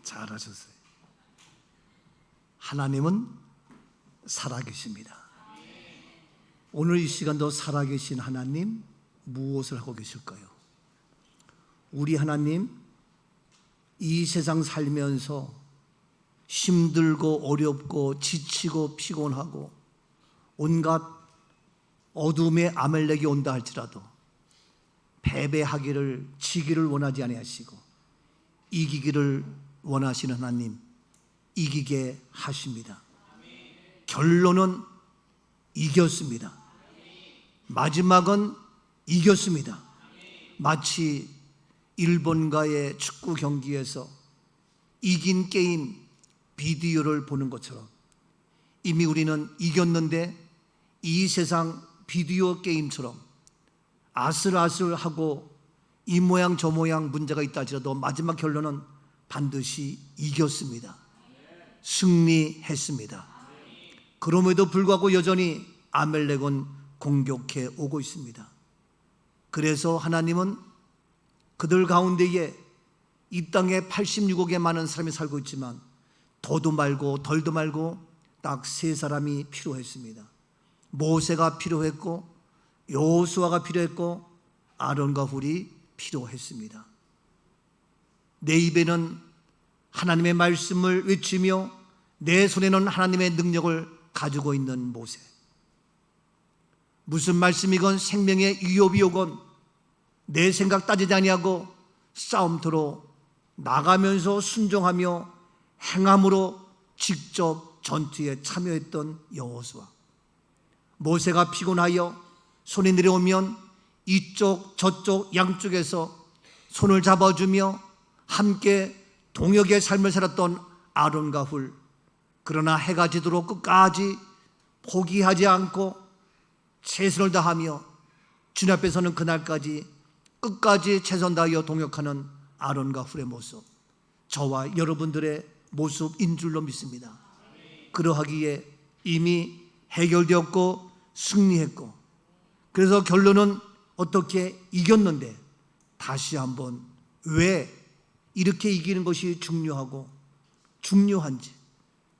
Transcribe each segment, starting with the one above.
잘하셨어요. 하나님은 살아계십니다. 오늘 이 시간도 살아계신 하나님 무엇을 하고 계실까요? 우리 하나님 이 세상 살면서 힘들고 어렵고 지치고 피곤하고 온갖 어둠의 아말렉이 온다 할지라도 패배하기를, 지기를 원하지 아니하시고 이기기를 원하시는 하나님, 이기게 하십니다. 결론은 이겼습니다. 마지막은 이겼습니다. 마치 일본과의 축구 경기에서 이긴 게임 비디오를 보는 것처럼 이미 우리는 이겼는데 이 세상 비디오 게임처럼 아슬아슬하고 이 모양 저 모양 문제가 있다 할지라도 마지막 결론은 반드시 이겼습니다. 승리했습니다. 그럼에도 불구하고 여전히 아말렉은 공격해 오고 있습니다. 그래서 하나님은 그들 가운데에 이 땅에 86억의 많은 사람이 살고 있지만 더도 말고 덜도 말고 딱 3사람이 필요했습니다. 모세가 필요했고 여호수아가 필요했고 아론과 훌이 필요했습니다. 내 입에는 하나님의 말씀을 외치며 내 손에는 하나님의 능력을 가지고 있는 모세. 무슨 말씀이건 생명의 위협이 오건 내 생각 따지지 아니하고 싸움터로 나가면서 순종하며 행함으로 직접 전투에 참여했던 여호수아. 모세가 피곤하여 손이 내려오면 이쪽 저쪽 양쪽에서 손을 잡아주며 함께 동역의 삶을 살았던 아론과 훌. 그러나 해가 지도록 끝까지 포기하지 않고 최선을 다하며 주님 앞에서는 그날까지 끝까지 최선 다하여 동역하는 아론과 훌의 모습, 저와 여러분들의 모습인 줄로 믿습니다. 그러하기에 이미 해결되었고 승리했고, 그래서 결론은 어떻게 이겼는데 다시 한번 왜 이렇게 이기는 것이 중요하고 중요한지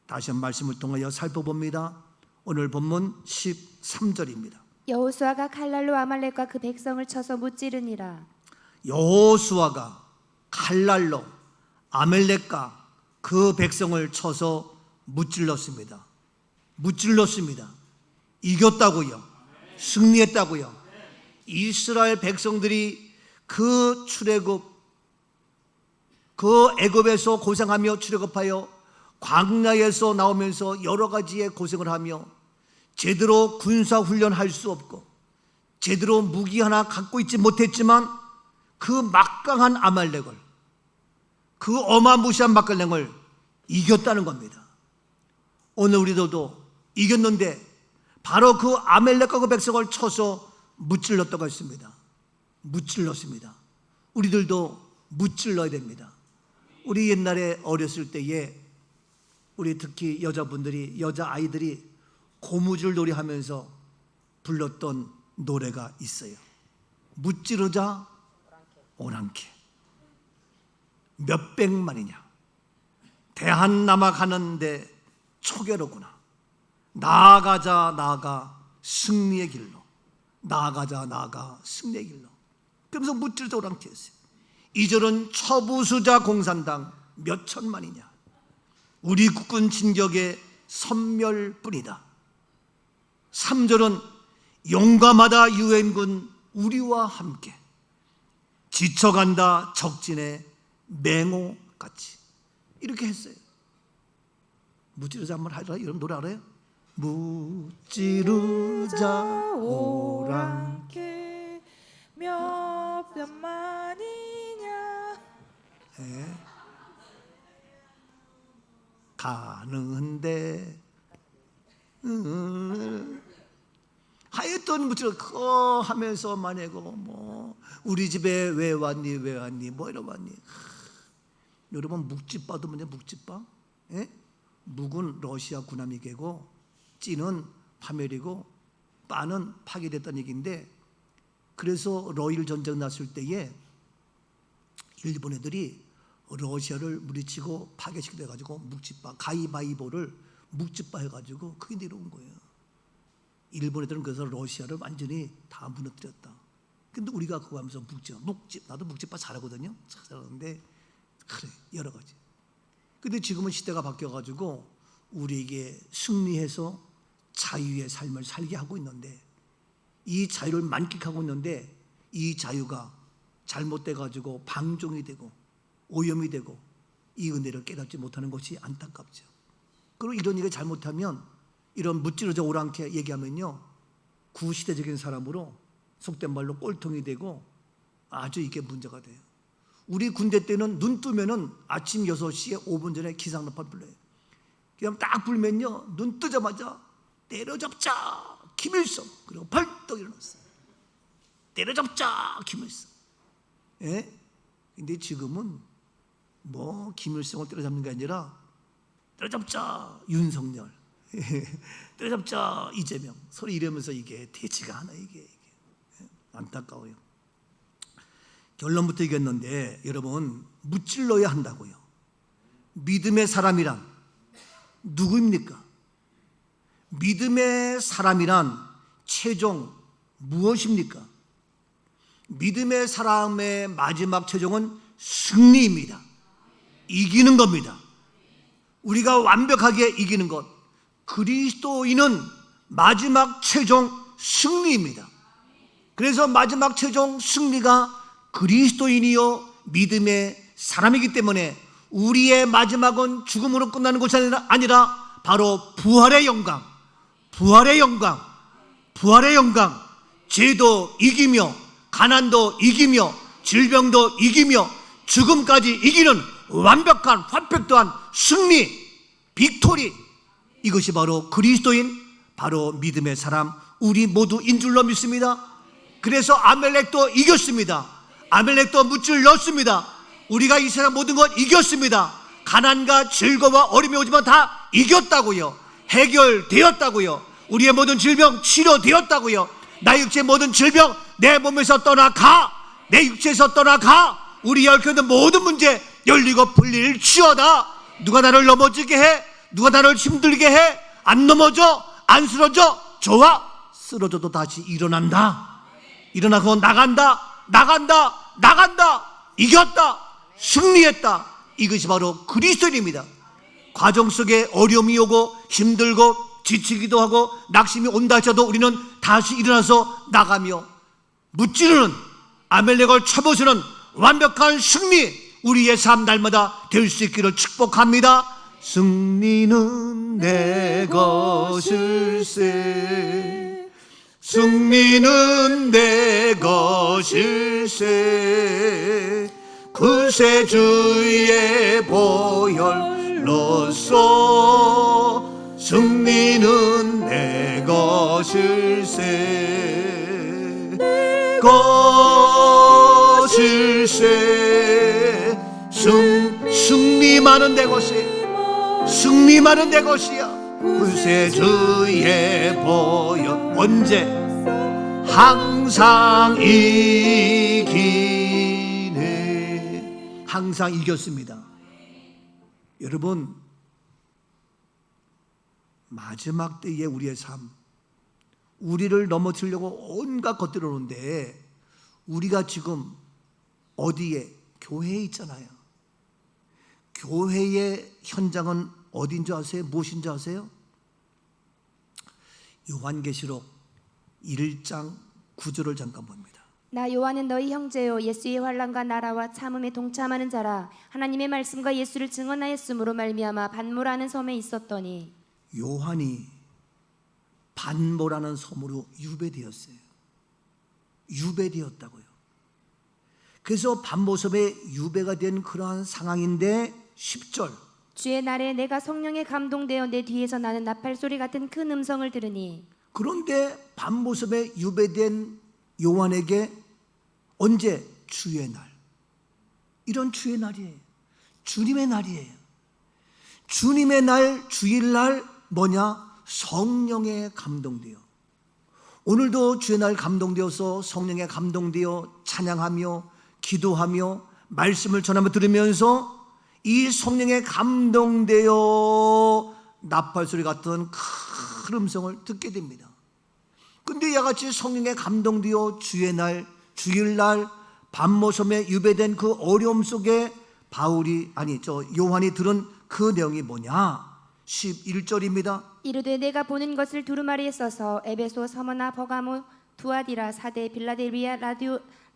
다시 한 말씀을 통하여 살펴봅니다. 오늘 본문 13절입니다. 여호수아가 칼날로 아말렉과 그 백성을 쳐서 무찌르니라. 여호수아가 칼날로 아말렉과 그 백성을 쳐서 무찔렀습니다. 무찔렀습니다. 이겼다고요. 승리했다고요. 이스라엘 백성들이 그 출애굽, 그 애굽에서 고생하며 출애굽하여 광야에서 나오면서 여러 가지의 고생을 하며 제대로 군사 훈련할 수 없고 제대로 무기 하나 갖고 있지 못했지만 그 막강한 아말렉을, 그 어마무시한 막강을 이겼다는 겁니다. 오늘 우리들도 이겼는데 바로 그 아말렉과 그 백성을 쳐서 무찔렀다고 했습니다. 무찔렀습니다. 우리들도 무찔러야 됩니다. 우리 옛날에 어렸을 때에 우리 특히 여자분들이, 여자아이들이 고무줄 놀이 하면서 불렀던 노래가 있어요. 무찌르자 오랑캐 몇백만이냐, 대한남아 가는데 초계로구나. 나아가자 나아가 승리의 길로, 나아가자 나아가 승리의 길로. 그러면서 무찌르자 오랑캐 했어요. 2절은 처부수자 공산당 몇 천만이냐, 우리 국군 진격의 선멸뿐이다. 3절은 용감하다 유엔군 우리와 함께, 지쳐간다 적진의 맹호같이. 이렇게 했어요. 무찌르자 한번 하더라. 여러분 노래 알아요? 무찌르자 오랑캐 몇 변만이냐. 네. 가는데 하였던 무찌르 커 하면서 만약에 뭐 우리 집에 왜 왔니 왜 왔니 뭐 이러 왔니. 여러분 묵찌빠도 뭐냐 묵찌빠? 예? 묵은 러시아 군함이개고 찌는 파멸이고 빠는 파괴됐다는 얘기인데, 그래서 러일 전쟁 났을 때에 일본 애들이 러시아를 물리치고 파괴시키게 돼가지고 묵집바 가위바위보를 묵집바 해가지고 그게 내려온 거예요. 일본 애들은 그래서 러시아를 완전히 다 무너뜨렸다. 근데 우리가 그거 하면서 나도 묵집바 잘하거든요. 잘하는데 그래 여러 가지. 근데 지금은 시대가 바뀌어가지고 우리에게 승리해서 자유의 삶을 살게 하고 있는데, 이 자유를 만끽하고 있는데 이 자유가 잘못돼가지고 방종이 되고 오염이 되고 이 은혜를 깨닫지 못하는 것이 안타깝죠. 그리고 이런 얘기 잘못하면, 이런 무찌르져 오랑캐 얘기하면요, 구시대적인 사람으로 속된 말로 꼴통이 되고 아주 이게 문제가 돼요. 우리 군대 때는 눈 뜨면은 아침 6시에 5분 전에 기상나팔 불러요. 그냥 딱 불면요, 눈 뜨자마자 때려잡자 김일성, 그리고 벌떡 일어났어요. 때려잡자 김일성. 예? 근데 지금은 뭐 김일성을 때려잡는 게 아니라 때려잡자 윤석열, 때려잡자 이재명, 서로 이러면서 이게 되지가 않아. 이게 안타까워요. 결론부터 얘기했는데 여러분, 무찔러야 한다고요. 믿음의 사람이란 누구입니까? 믿음의 사람이란 최종 무엇입니까? 믿음의 사람의 마지막 최종은 승리입니다. 이기는 겁니다. 우리가 완벽하게 이기는 것, 그리스도인은 마지막 최종 승리입니다. 그래서 마지막 최종 승리가 그리스도인이요 믿음의 사람이기 때문에 우리의 마지막은 죽음으로 끝나는 것이 아니라 바로 부활의 영광, 부활의 영광, 부활의 영광, 죄도 이기며 가난도 이기며 질병도 이기며 죽음까지 이기는 완벽한 퍼펙트한 승리, 빅토리, 이것이 바로 그리스도인, 바로 믿음의 사람, 우리 모두인 줄로 믿습니다. 그래서 아멜렉도 이겼습니다. 아멜렉도 묻질 넣었습니다. 우리가 이 세상 모든 것 이겼습니다. 가난과 즐거움과 어려움이 오지만 다 이겼다고요. 해결되었다고요. 우리의 모든 질병 치료되었다고요. 나의 육체의 모든 질병 내 몸에서 떠나가, 내 육체에서 떠나가. 우리 얽혀있는 모든 문제 열리고 풀릴지어다. 누가 나를 넘어지게 해? 누가 나를 힘들게 해? 안 넘어져, 안 쓰러져. 좋아, 쓰러져도 다시 일어난다. 일어나고 나간다, 나간다, 나간다. 이겼다, 승리했다. 이것이 바로 그리스도인입니다. 과정 속에 어려움이 오고 힘들고 지치기도 하고 낙심이 온다 하셔도 우리는 다시 일어나서 나가며 무찌르는, 아멜렉을 쳐부수는 완벽한 승리, 우리의 삶 날마다 될 수 있기를 축복합니다. 승리는 내 것일세, 승리는 내 것일세. 그새 주의 보혈로써 승리는 내 것일세, 것일세. 승리만은 내 것이야, 승리만은 내 것이야. 그새 주의 보혈, 언제? 항상 이기네. 항상 이겼습니다. 여러분, 마지막 때의 우리의 삶, 우리를 넘어뜨리려고 온갖 것들이 오는데 우리가 지금 어디에? 교회에 있잖아요. 교회의 현장은 어딘 줄 아세요? 무엇인 줄 아세요? 요한계시록 1장 9절을 잠깐 봅니다. 나 요한은 너희 형제요 예수의 환난과 나라와 참음에 동참하는 자라. 하나님의 말씀과 예수를 증언하였으므로 말미암아 반모라는 섬에 있었더니. 요한이 반모라는 섬으로 유배되었어요. 유배되었다고요. 그래서 반모섬에 유배가 된 그러한 상황인데 10절, 주의 날에 내가 성령에 감동되어 내 뒤에서 나는 나팔소리 같은 큰 음성을 들으니. 그런데 반모섬에 유배된 요한에게 언제? 주의 날. 이런 주의 날이에요. 주님의 날이에요. 주님의 날, 주일날 뭐냐? 성령에 감동되어. 오늘도 주의 날 감동되어서 성령에 감동되어 찬양하며 기도하며 말씀을 전하며 들으면서 이 성령에 감동되어 나팔소리 같은 큰 음성을 듣게 됩니다. 근데 이같이 성령에 감동되어 주일날 밤모섬에 유배된 그 어려움 속에 요한이 들은 그 내용이 뭐냐? 11절입니다. 이르되 내가 보는 것을 두루마리에 써서 에베소, 서머나, 버가모, 두아디라, 사데, 빌라델비아,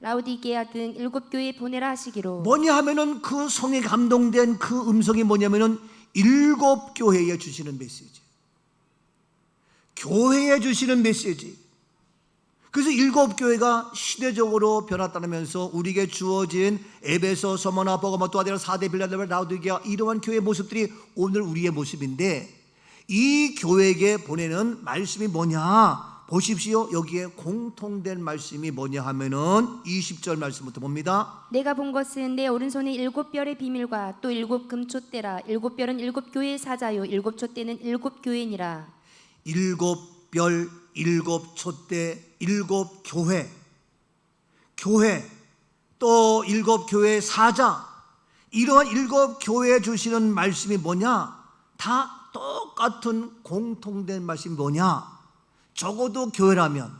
라우디게아 등 7교회에 보내라 하시기로. 뭐냐 하면은 그 성에 감동된 그 음성이 뭐냐면은 7교회에 주시는 메시지, 교회에 주시는 메시지. 그래서 7교회가 시대적으로 변화따르면서 우리에게 주어진 에베소, 서머나, 버가모, 두아디라, 사데, 빌라델비아, 라우디게아 이러한 교회의 모습들이 오늘 우리의 모습인데, 이 교회에게 보내는 말씀이 뭐냐? 보십시오. 여기에 공통된 말씀이 뭐냐 하면은 20절 말씀부터 봅니다. 내가 본 것은 내 오른손에 7별의 비밀과 또 7금촛대라. 7별은 7교회의 사자요 7촛대는 7교회니라. 7별, 7촛대, 7교회, 또 7교회의 사자, 이러한 7교회에 주시는 말씀이 뭐냐? 다 똑같은 공통된 말씀이 뭐냐? 적어도 교회라면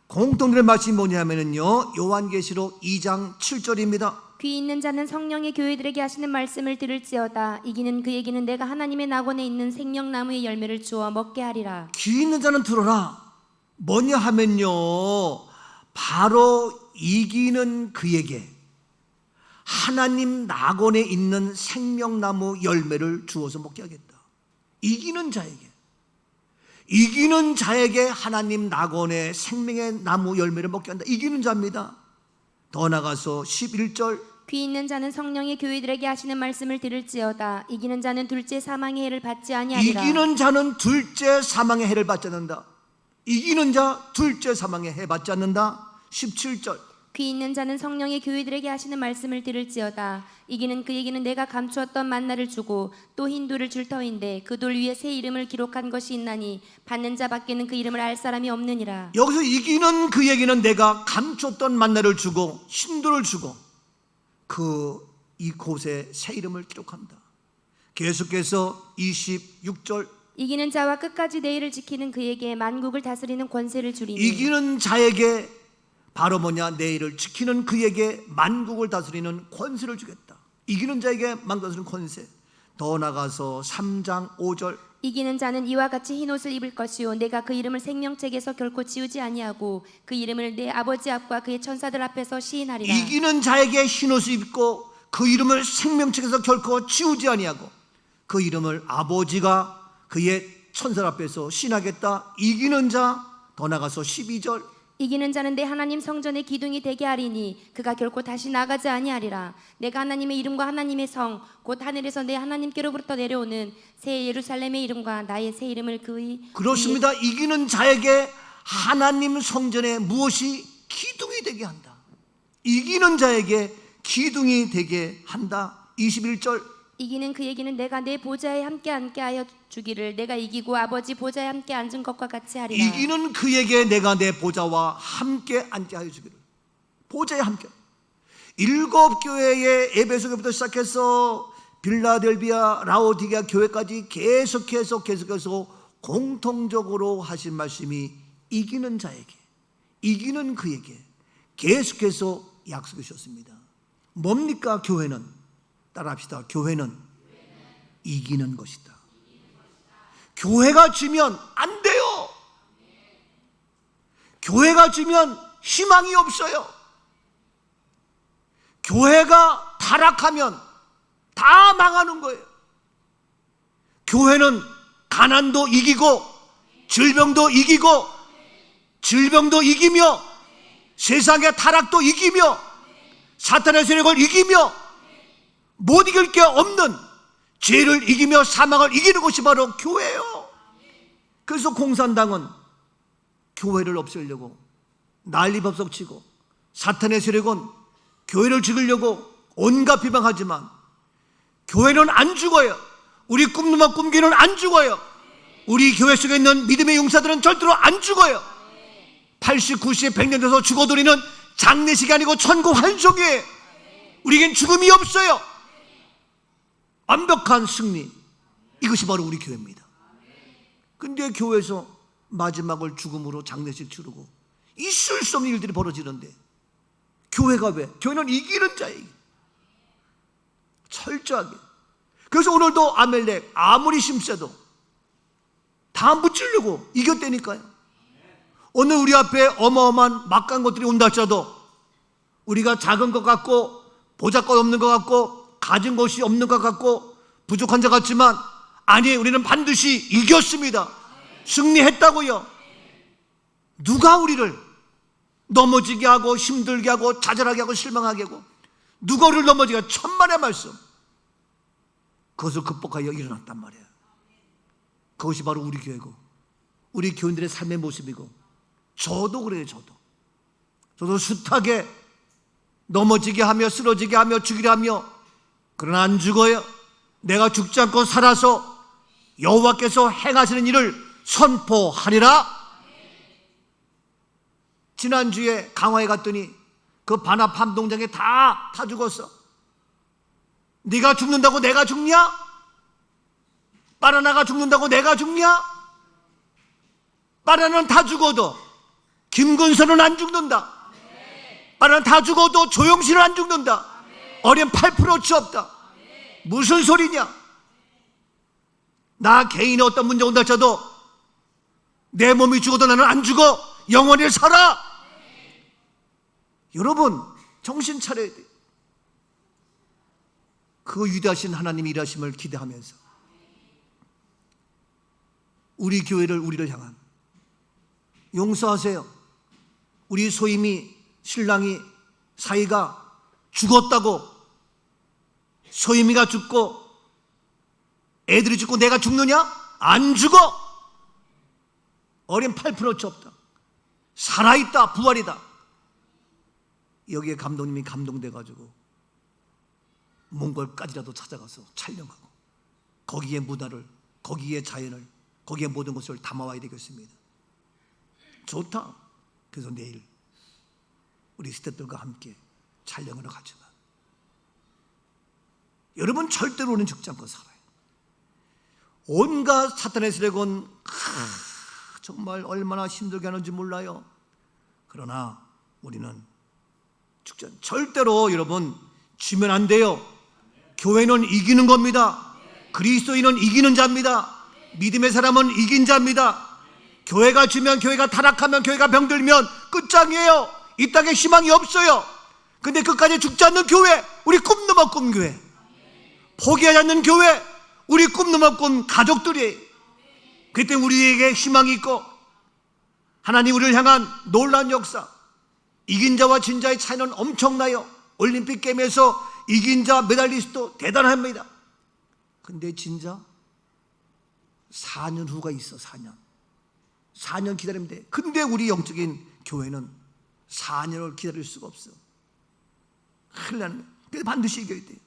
공통된 말씀이 뭐냐면요, 요한계시록 2장 7절입니다. 귀 있는 자는 성령의 교회들에게 하시는 말씀을 들을지어다. 이기는 그에게는 내가 하나님의 낙원에 있는 생명나무의 열매를 주어 먹게 하리라. 귀 있는 자는 들어라. 뭐냐 하면요, 바로 이기는 그에게 하나님 낙원에 있는 생명나무 열매를 주어서 먹게 하겠다. 이기는 자에게 하나님 낙원의 생명의 나무 열매를 먹게 한다. 이기는 자입니다. 더 나가서 11절, 귀 있는 자는 성령의 교회들에게 하시는 말씀을 들을지어다. 이기는 자는 둘째 사망의 해를 받지 아니하리라. 이기는 자는 둘째 사망의 해를 받지 않는다. 이기는 자 둘째 사망의 해 받지 않는다. 17절, 귀 있는 자는 성령의 교회들에게 하시는 말씀을 들을지어다. 이기는 그에게는 내가 감추었던 만나를 주고 또 흰 돌을 줄 터인데 그 돌 위에 새 이름을 기록한 것이 있나니 받는 자 밖에는 그 이름을 알 사람이 없느니라. 여기서 이기는 그에게는 내가 감췄던 만나를 주고 흰돌을 주고 이곳에 새 이름을 기록한다. 계속해서 26절, 이기는 자와 끝까지 내 일을 지키는 그에게 만국을 다스리는 권세를 주리니. 이기는 자에게 바로 뭐냐? 내일을 지키는 그에게 만국을 다스리는 권세를 주겠다. 이기는 자에게 만국을 다스리는 권세. 더 나가서 3장 5절, 이기는 자는 이와 같이 흰 옷을 입을 것이요 내가 그 이름을 생명책에서 결코 지우지 아니하고 그 이름을 내 아버지 앞과 그의 천사들 앞에서 시인하리라. 이기는 자에게 흰옷을 입고 그 이름을 생명책에서 결코 지우지 아니하고 그 이름을 아버지가 그의 천사 앞에서 시인하겠다. 이기는 자. 더 나가서 12절, 이기는 자는 내 하나님 성전의 기둥이 되게 하리니 그가 결코 다시 나가지 아니하리라. 내가 하나님의 이름과 하나님의 성 곧 하늘에서 내 하나님께로부터 내려오는 새 예루살렘의 이름과 나의 새 이름을 그의 그렇습니다. 이기는 자에게 하나님 성전에 무엇이 기둥이 되게 한다. 이기는 자에게 기둥이 되게 한다. 21절, 이기는 그에게는 내가 내 보좌에 함께 앉게 하여 주기를 내가 이기고 아버지 보좌에 함께 앉은 것과 같이 하리라. 이기는 그에게 내가 내 보좌와 함께 앉게 하여 주기를. 보좌에 함께. 7교회의 에베소교부터 시작해서 빌라델비아, 라오디게아 교회까지 계속해서 공통적으로 하신 말씀이 이기는 자에게, 이기는 그에게 계속해서 약속해 주셨습니다. 뭡니까? 교회는, 따라합시다. 교회는 이기는 것이다. 교회가 지면 안 돼요. 교회가 지면 희망이 없어요. 교회가 타락하면 다 망하는 거예요. 교회는 가난도 이기고 질병도 이기고 질병도 이기며 세상의 타락도 이기며 사탄의 세력을 이기며 못 이길 게 없는 죄를 이기며 사망을 이기는 것이 바로 교회예요. 그래서 공산당은 교회를 없애려고 난리법석 치고 사탄의 세력은 교회를 죽이려고 온갖 비방하지만 교회는 안 죽어요. 우리 꿈누마 꿈기는 안 죽어요. 우리 교회 속에 있는 믿음의 용사들은 절대로 안 죽어요. 80, 90, 100년 돼서 죽어도 우리는 장례식이 아니고 천국 환속이에요. 우리에겐 죽음이 없어요. 완벽한 승리, 이것이 바로 우리 교회입니다. 근데 교회에서 마지막을 죽음으로 장례식 치르고 있을 수 없는 일들이 벌어지는데 교회가 왜? 교회는 이기는 자예요. 철저하게. 그래서 오늘도 아멜렉 아무리 심세도 다 묻히려고 이겼다니까요. 오늘 우리 앞에 어마어마한 막강한 것들이 온다 할지라도 우리가 작은 것 같고 보잘것 없는 것 같고 가진 것이 없는 것 같고 부족한 자 같지만 아니, 우리는 반드시 이겼습니다. 승리했다고요. 누가 우리를 넘어지게 하고 힘들게 하고 좌절하게 하고 실망하게 하고 누가 우리를 넘어지게 하고 천만의 말씀, 그것을 극복하여 일어났단 말이에요. 그것이 바로 우리 교회고 우리 교인들의 삶의 모습이고 저도 그래요. 저도 숱하게 넘어지게 하며 쓰러지게 하며 죽이려 하며 그러나 안 죽어요. 내가 죽지 않고 살아서 여호와께서 행하시는 일을 선포하리라. 지난주에 강화에 갔더니 그 반합 함동장에 다 죽었어. 네가 죽는다고 내가 죽냐? 바나나가 죽는다고 내가 죽냐? 바나나는 다 죽어도 김근선은 안 죽는다. 바나나는 다 죽어도 조영신은 안 죽는다. 어린 8%치 없다. 무슨 소리냐? 나 개인의 어떤 문제 온다 쳐도 내 몸이 죽어도 나는 안 죽어. 영원히 살아. 여러분 정신 차려야 돼. 그 위대하신 하나님의 일하심을 기대하면서 우리 교회를, 우리를 향한 용서하세요. 우리 소임이 신랑이 사이가 죽었다고 소임이가 죽고 애들이 죽고 내가 죽느냐? 안 죽어. 어린 8%치 없다. 살아있다. 부활이다. 여기에 감독님이 감동돼가지고 몽골까지라도 찾아가서 촬영하고 거기에 문화를, 거기에 자연을, 거기에 모든 것을 담아와야 되겠습니다. 좋다. 그래서 내일 우리 스태프들과 함께 촬영을 가지만 여러분 절대로 우리는 죽지 않고 살아요. 온갖 사탄의 세력은 정말 얼마나 힘들게 하는지 몰라요. 그러나 우리는 죽지 않, 절대로 여러분 지면 안 돼요. 교회는 이기는 겁니다. 그리스도인은 이기는 자입니다. 믿음의 사람은 이긴 자입니다. 교회가 지면, 교회가 타락하면, 교회가 병들면 끝장이에요. 이 땅에 희망이 없어요. 근데 끝까지 죽지 않는 교회, 우리 꿈 넘어 꿈 교회, 포기하지 않는 교회, 우리 꿈 넘어 꿈 가족들이에요. 그때 우리에게 희망이 있고 하나님 우리를 향한 놀라운 역사. 이긴 자와 진 자의 차이는 엄청나요. 올림픽 게임에서 이긴 자 메달리스트 대단합니다. 근데 진 자 4년 후가 있어. 4년 기다리면 돼. 근데 우리 영적인 교회는 4년을 기다릴 수가 없어. 큰일 나는 거예요. 그래서 반드시 이겨야 돼요.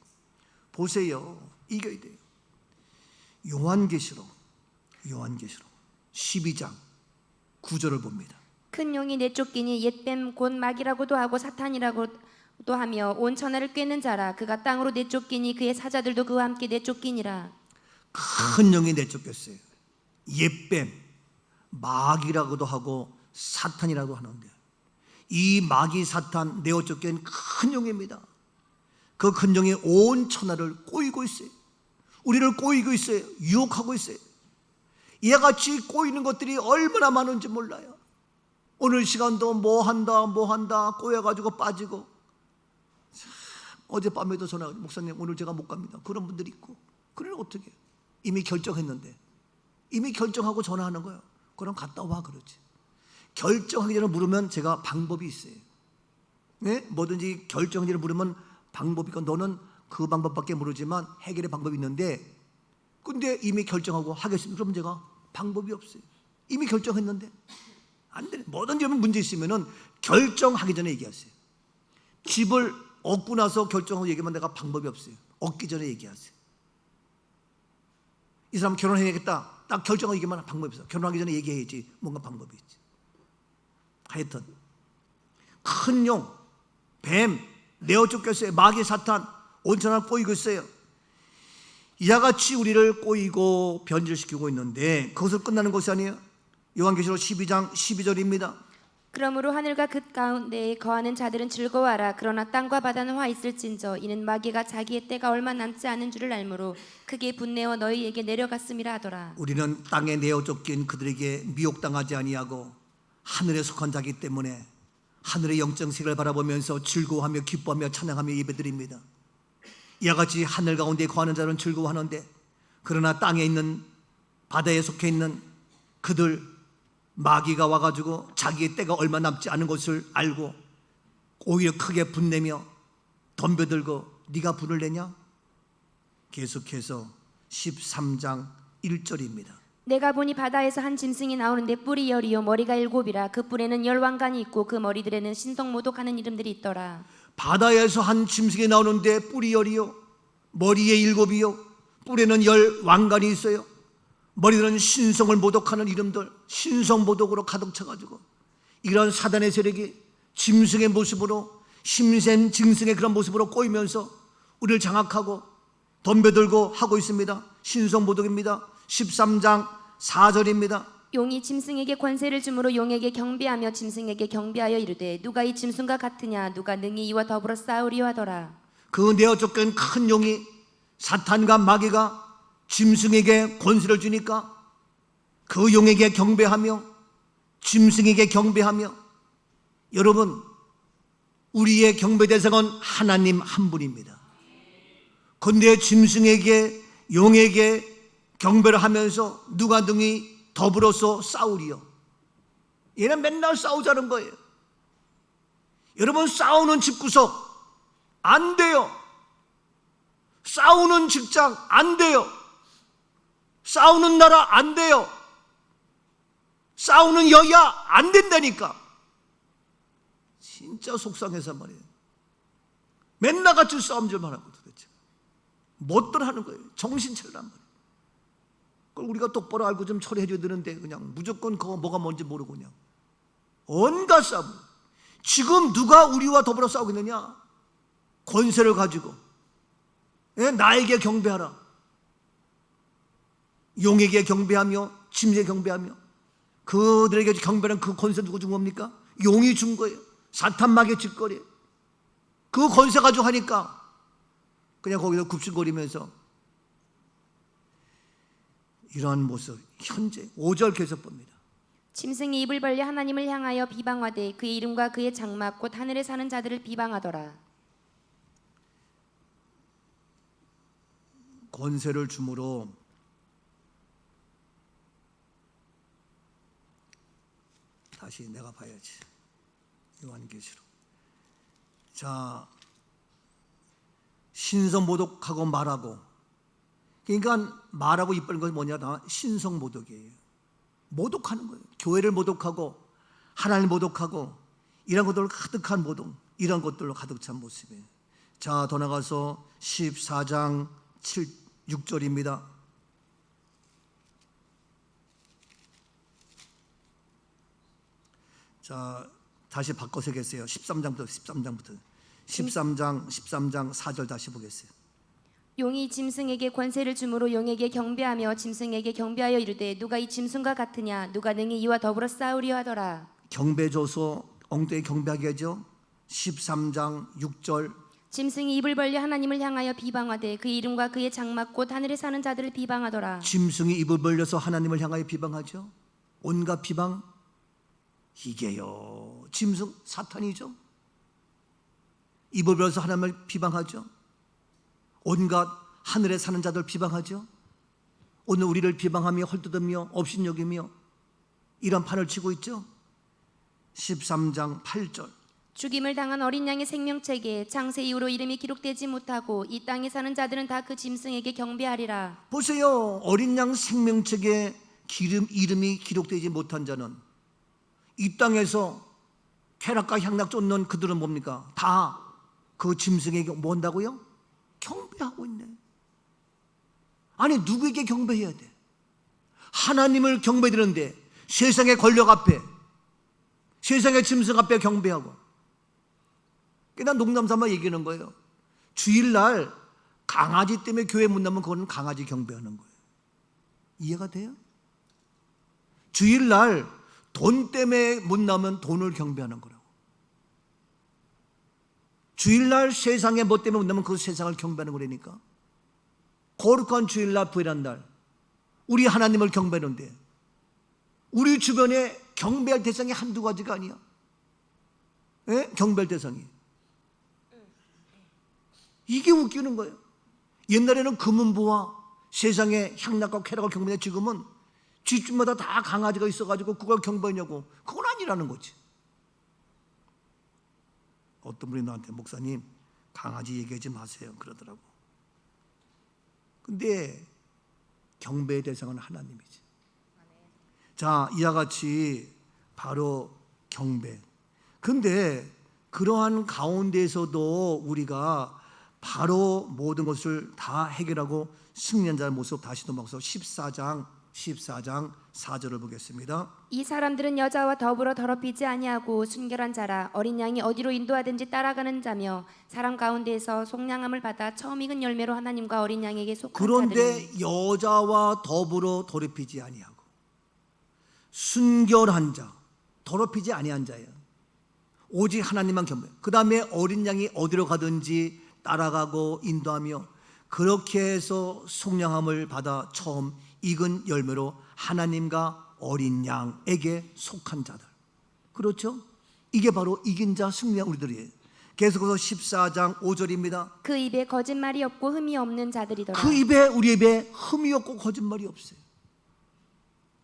보세요. 이겨야 돼요. 요한계시록 12장 9절을 봅니다. 큰 용이 내쫓기니 옛뱀 곧 마귀라고도 하고 사탄이라고도 하며 온 천하를 꿰는 자라. 그가 땅으로 내쫓기니 그의 사자들도 그와 함께 내쫓기니라. 큰 영이 내쫓겼어요. 옛뱀, 마귀라고도 하고 사탄이라고 하는데 이 마귀 사탄 내어쫓긴 큰 영입니다. 그 큰 영이 온 천하를 꼬이고 있어요. 우리를 꼬이고 있어요. 유혹하고 있어요. 이와 같이 꼬이는 것들이 얼마나 많은지 몰라요. 오늘 시간도 뭐 한다 꼬여가지고 빠지고. 어젯밤에도 전화, 목사님 오늘 제가 못 갑니다. 그런 분들이 있고. 그러면 어떻게 해요? 이미 결정했는데, 이미 결정하고 전화하는 거예요. 그럼 갔다 와 그러지. 결정하기 전에 물으면 제가 방법이 있어요. 네? 뭐든지 결정하기 전에 물으면 방법이 있고, 너는 그 방법밖에 모르지만 해결의 방법이 있는데, 근데 이미 결정하고 하겠습니다. 그러면 제가 방법이 없어요. 이미 결정했는데 안 돼. 뭐든지 문제 있으면은 결정하기 전에 얘기하세요. 집을 얻고 나서 결정하고 얘기하면 내가 방법이 없어요. 얻기 전에 얘기하세요. 이 사람 결혼해야겠다. 딱 결정하고 얘기하면 방법이 없어. 결혼하기 전에 얘기해야지. 뭔가 방법이 있지. 하여튼 큰 용, 뱀, 내어 쫓겼어요. 마귀 사탄 온천하를 꼬이고 있어요. 이와 같이 우리를 꼬이고 변질시키고 있는데 그것을 끝나는 것이 아니에요. 요한계시록 12장 12절입니다. 그러므로 하늘과 그 가운데에 거하는 자들은 즐거워하라. 그러나 땅과 바다는 화 있을진저 이는 마귀가 자기의 때가 얼마 남지 않은 줄을 알므로 크게 분내어 너희에게 내려갔음이라 하더라. 우리는 땅에 내어 쫓긴 그들에게 미혹당하지 아니하고 하늘에 속한 자기 때문에 하늘의 영적 세계를 바라보면서 즐거워하며 기뻐하며 찬양하며 예배드립니다. 이와 같이 하늘 가운데 거하는 자는 즐거워하는데 그러나 땅에 있는 바다에 속해 있는 그들 마귀가 와가지고 자기의 때가 얼마 남지 않은 것을 알고 오히려 크게 분내며 덤벼들고 네가 분을 내냐? 계속해서 13장 1절입니다. 내가 보니 바다에서 한 짐승이 나오는데 뿔이 10이요 머리가 7이라 그 뿔에는 10왕관이 있고 그 머리들에는 신성모독하는 이름들이 있더라. 바다에서 한 짐승이 나오는데 뿔이 10이요 머리에 7이요 뿔에는 10왕관이 있어요. 머리들은 신성을 모독하는 이름들, 신성 모독으로 가득 차가지고 이런 사단의 세력이 짐승의 모습으로 힘센 짐승의 그런 모습으로 꼬이면서 우리를 장악하고 덤벼들고 하고 있습니다. 신성 모독입니다. 13장 4절입니다. 용이 짐승에게 권세를 주므로 용에게 경배하며 짐승에게 경배하여 이르되 누가 이 짐승과 같으냐 누가 능히 이와 더불어 싸우리요 하더라. 그 내어 쫓긴 큰 용이 사탄과 마귀가 짐승에게 권세를 주니까 그 용에게 경배하며 짐승에게 경배하며 여러분 우리의 경배 대상은 하나님 한 분입니다. 그런데 짐승에게 용에게 경배를 하면서 누가 능히 더불어서 싸우리요. 얘는 맨날 싸우자는 거예요. 여러분 싸우는 집구석 안 돼요. 싸우는 직장 안 돼요. 싸우는 나라 안 돼요. 싸우는 여야 안 된다니까. 진짜 속상해서 말이에요. 맨날 같이 싸움질만 하고 도대체 뭣들 하는 거예요. 정신 차리란 말이에요. 그걸 우리가 똑바로 알고 좀 처리해줘야 되는데 그냥 무조건 그거 뭐가 뭔지 모르고 그냥 온갖 싸움. 지금 누가 우리와 더불어 싸우겠느냐? 권세를 가지고 나에게 경배하라. 용에게 경배하며 짐승에게 경배하며 그들에게 경배하는 그 권세 누구 준 겁니까? 용이 준 거예요. 사탄 마귀의 짓거리. 그 권세 가지고 하니까 그냥 거기서 굽신거리면서 이러한 모습 현재 5절 계속 봅니다. 짐승이 입을 벌려 하나님을 향하여 비방하되 그의 이름과 그의 장막 곧 하늘에 사는 자들을 비방하더라. 권세를 주므로 다시 내가 봐야지. 요한계시록. 자, 신성 모독하고 말하고. 그러니까 말하고 이쁘는 것이 뭐냐? 다 신성 모독이에요. 모독하는 거예요. 교회를 모독하고 하나님을 모독하고 이런 것들로 가득한 모독, 이런 것들로 가득 찬 모습이에요. 자, 더 나가서 14장 6절입니다. 자, 다시 바꿔서 하겠어요. 13장 4절 다시 보겠어요. 용이 짐승에게 권세를 주므로 용에게 경배하며 짐승에게 경배하여 이르되 누가 이 짐승과 같으냐 누가 능히 이와 더불어 싸우리요 하더라. 경배 줘서 엉뚱히 경배하게 하죠. 13장 6절. 짐승이 입을 벌려 하나님을 향하여 비방하되 그의 이름과 그의 장막 곧 하늘에 사는 자들을 비방하더라. 짐승이 입을 벌려서 하나님을 향하여 비방하죠. 온갖 비방. 이게요 짐승 사탄이죠. 입을 벌려서 하나님을 비방하죠. 온갖 하늘에 사는 자들 비방하죠. 오늘 우리를 비방하며 헐뜯으며 업신여기며 이런 판을 치고 있죠. 13장 8절. 죽임을 당한 어린 양의 생명책에 창세 이후로 이름이 기록되지 못하고 이 땅에 사는 자들은 다 그 짐승에게 경배하리라. 보세요. 어린 양 생명책에 이름이 기록되지 못한 자는 이 땅에서 쾌락과 향락 쫓는 그들은 뭡니까? 다 그 짐승에게 뭐 한다고요? 경배하고 있네. 아니 누구에게 경배해야 돼? 하나님을 경배드리는데 세상의 권력 앞에 세상의 짐승 앞에 경배하고. 난 농담삼아 얘기하는 거예요. 주일날 강아지 때문에 교회 못 나면 그거는 강아지 경배하는 거예요. 이해가 돼요? 주일날 돈 때문에 못 나면 돈을 경배하는 거라고. 주일날 세상에 뭐 때문에 못 나면 그 세상을 경배하는 거라니까. 거룩한 주일날 부활한 날 우리 하나님을 경배하는데 우리 주변에 경배할 대상이 한두 가지가 아니야. 예? 경배할 대상이. 이게 웃기는 거예요. 옛날에는 금은보화 세상에 향락과 쾌락을 경배해. 지금은 집집마다 다 강아지가 있어가지고 그걸 경배하냐고. 그건 아니라는 거지. 어떤 분이 나한테 목사님 강아지 얘기하지 마세요 그러더라고. 근데 경배의 대상은 하나님이지. 자, 이와 같이 바로 경배. 근데 그러한 가운데에서도 우리가 바로 모든 것을 다 해결하고 승리한 자의 모습 다시 도망서 14장 4절을 보겠습니다. 이 사람들은 여자와 더불어 더럽히지 아니하고 순결한 자라 어린 양이 어디로 인도하든지 따라가는 자며 사람 가운데에서 속량함을 받아 처음 익은 열매로 하나님과 어린 양에게 속한 그런데 자들이니 여자와 더불어 더럽히지 아니하고 순결한 자, 더럽히지 아니한 자예요. 오직 하나님만 경배. 그 다음에 어린 양이 어디로 가든지 따라가고 인도하며 그렇게 해서 속량함을 받아 처음 익은 열매로 하나님과 어린 양에게 속한 자들. 그렇죠? 이게 바로 이긴 자 승리한 우리들이에요. 계속해서 14장 5절입니다. 그 입에 거짓말이 없고 흠이 없는 자들이더라. 그 입에 우리 입에 흠이 없고 거짓말이 없어요.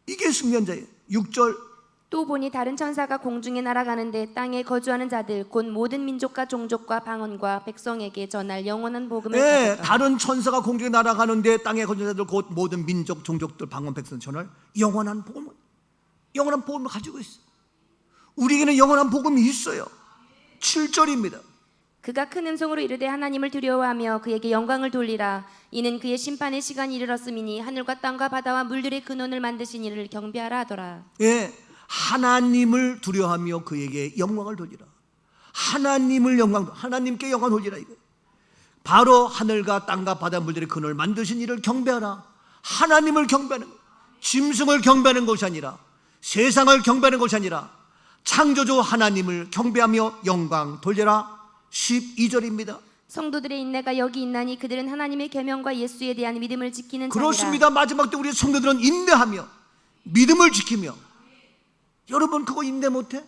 이게 승리한 자예요. 6절 또 보니 다른 천사가 공중에 날아가는데 땅에 거주하는 자들 곧 모든 민족과 종족과 방언과 백성에게 전할 영원한 복음을 네, 가졌더라. 다른 천사가 공중에 날아가는데 땅에 거주하는 자들 곧 모든 민족, 종족들, 방언, 백성 전할 영원한 복음을 가지고 있어요. 우리에게는 영원한 복음이 있어요. 7절입니다. 그가 큰 음성으로 이르되 하나님을 두려워하며 그에게 영광을 돌리라. 이는 그의 심판의 시간이 이르렀음이니 하늘과 땅과 바다와 물들의 근원을 만드신 이를 경배하라 하더라. 예, 하나님을 두려워하며 그에게 영광을 돌리라. 하나님께 영광 돌리라 이거예요. 바로 하늘과 땅과 바다 물들의 근원을 만드신 이를 경배하라. 하나님을 경배하는 것, 짐승을 경배하는 것이 아니라 세상을 경배하는 것이 아니라 창조주 하나님을 경배하며 영광 돌려라. 12절입니다. 성도들의 인내가 여기 있나니 그들은 하나님의 계명과 예수에 대한 믿음을 지키는 자니라. 그렇습니다. 마지막 때 우리 성도들은 인내하며 믿음을 지키며. 여러분 그거 인내 못해?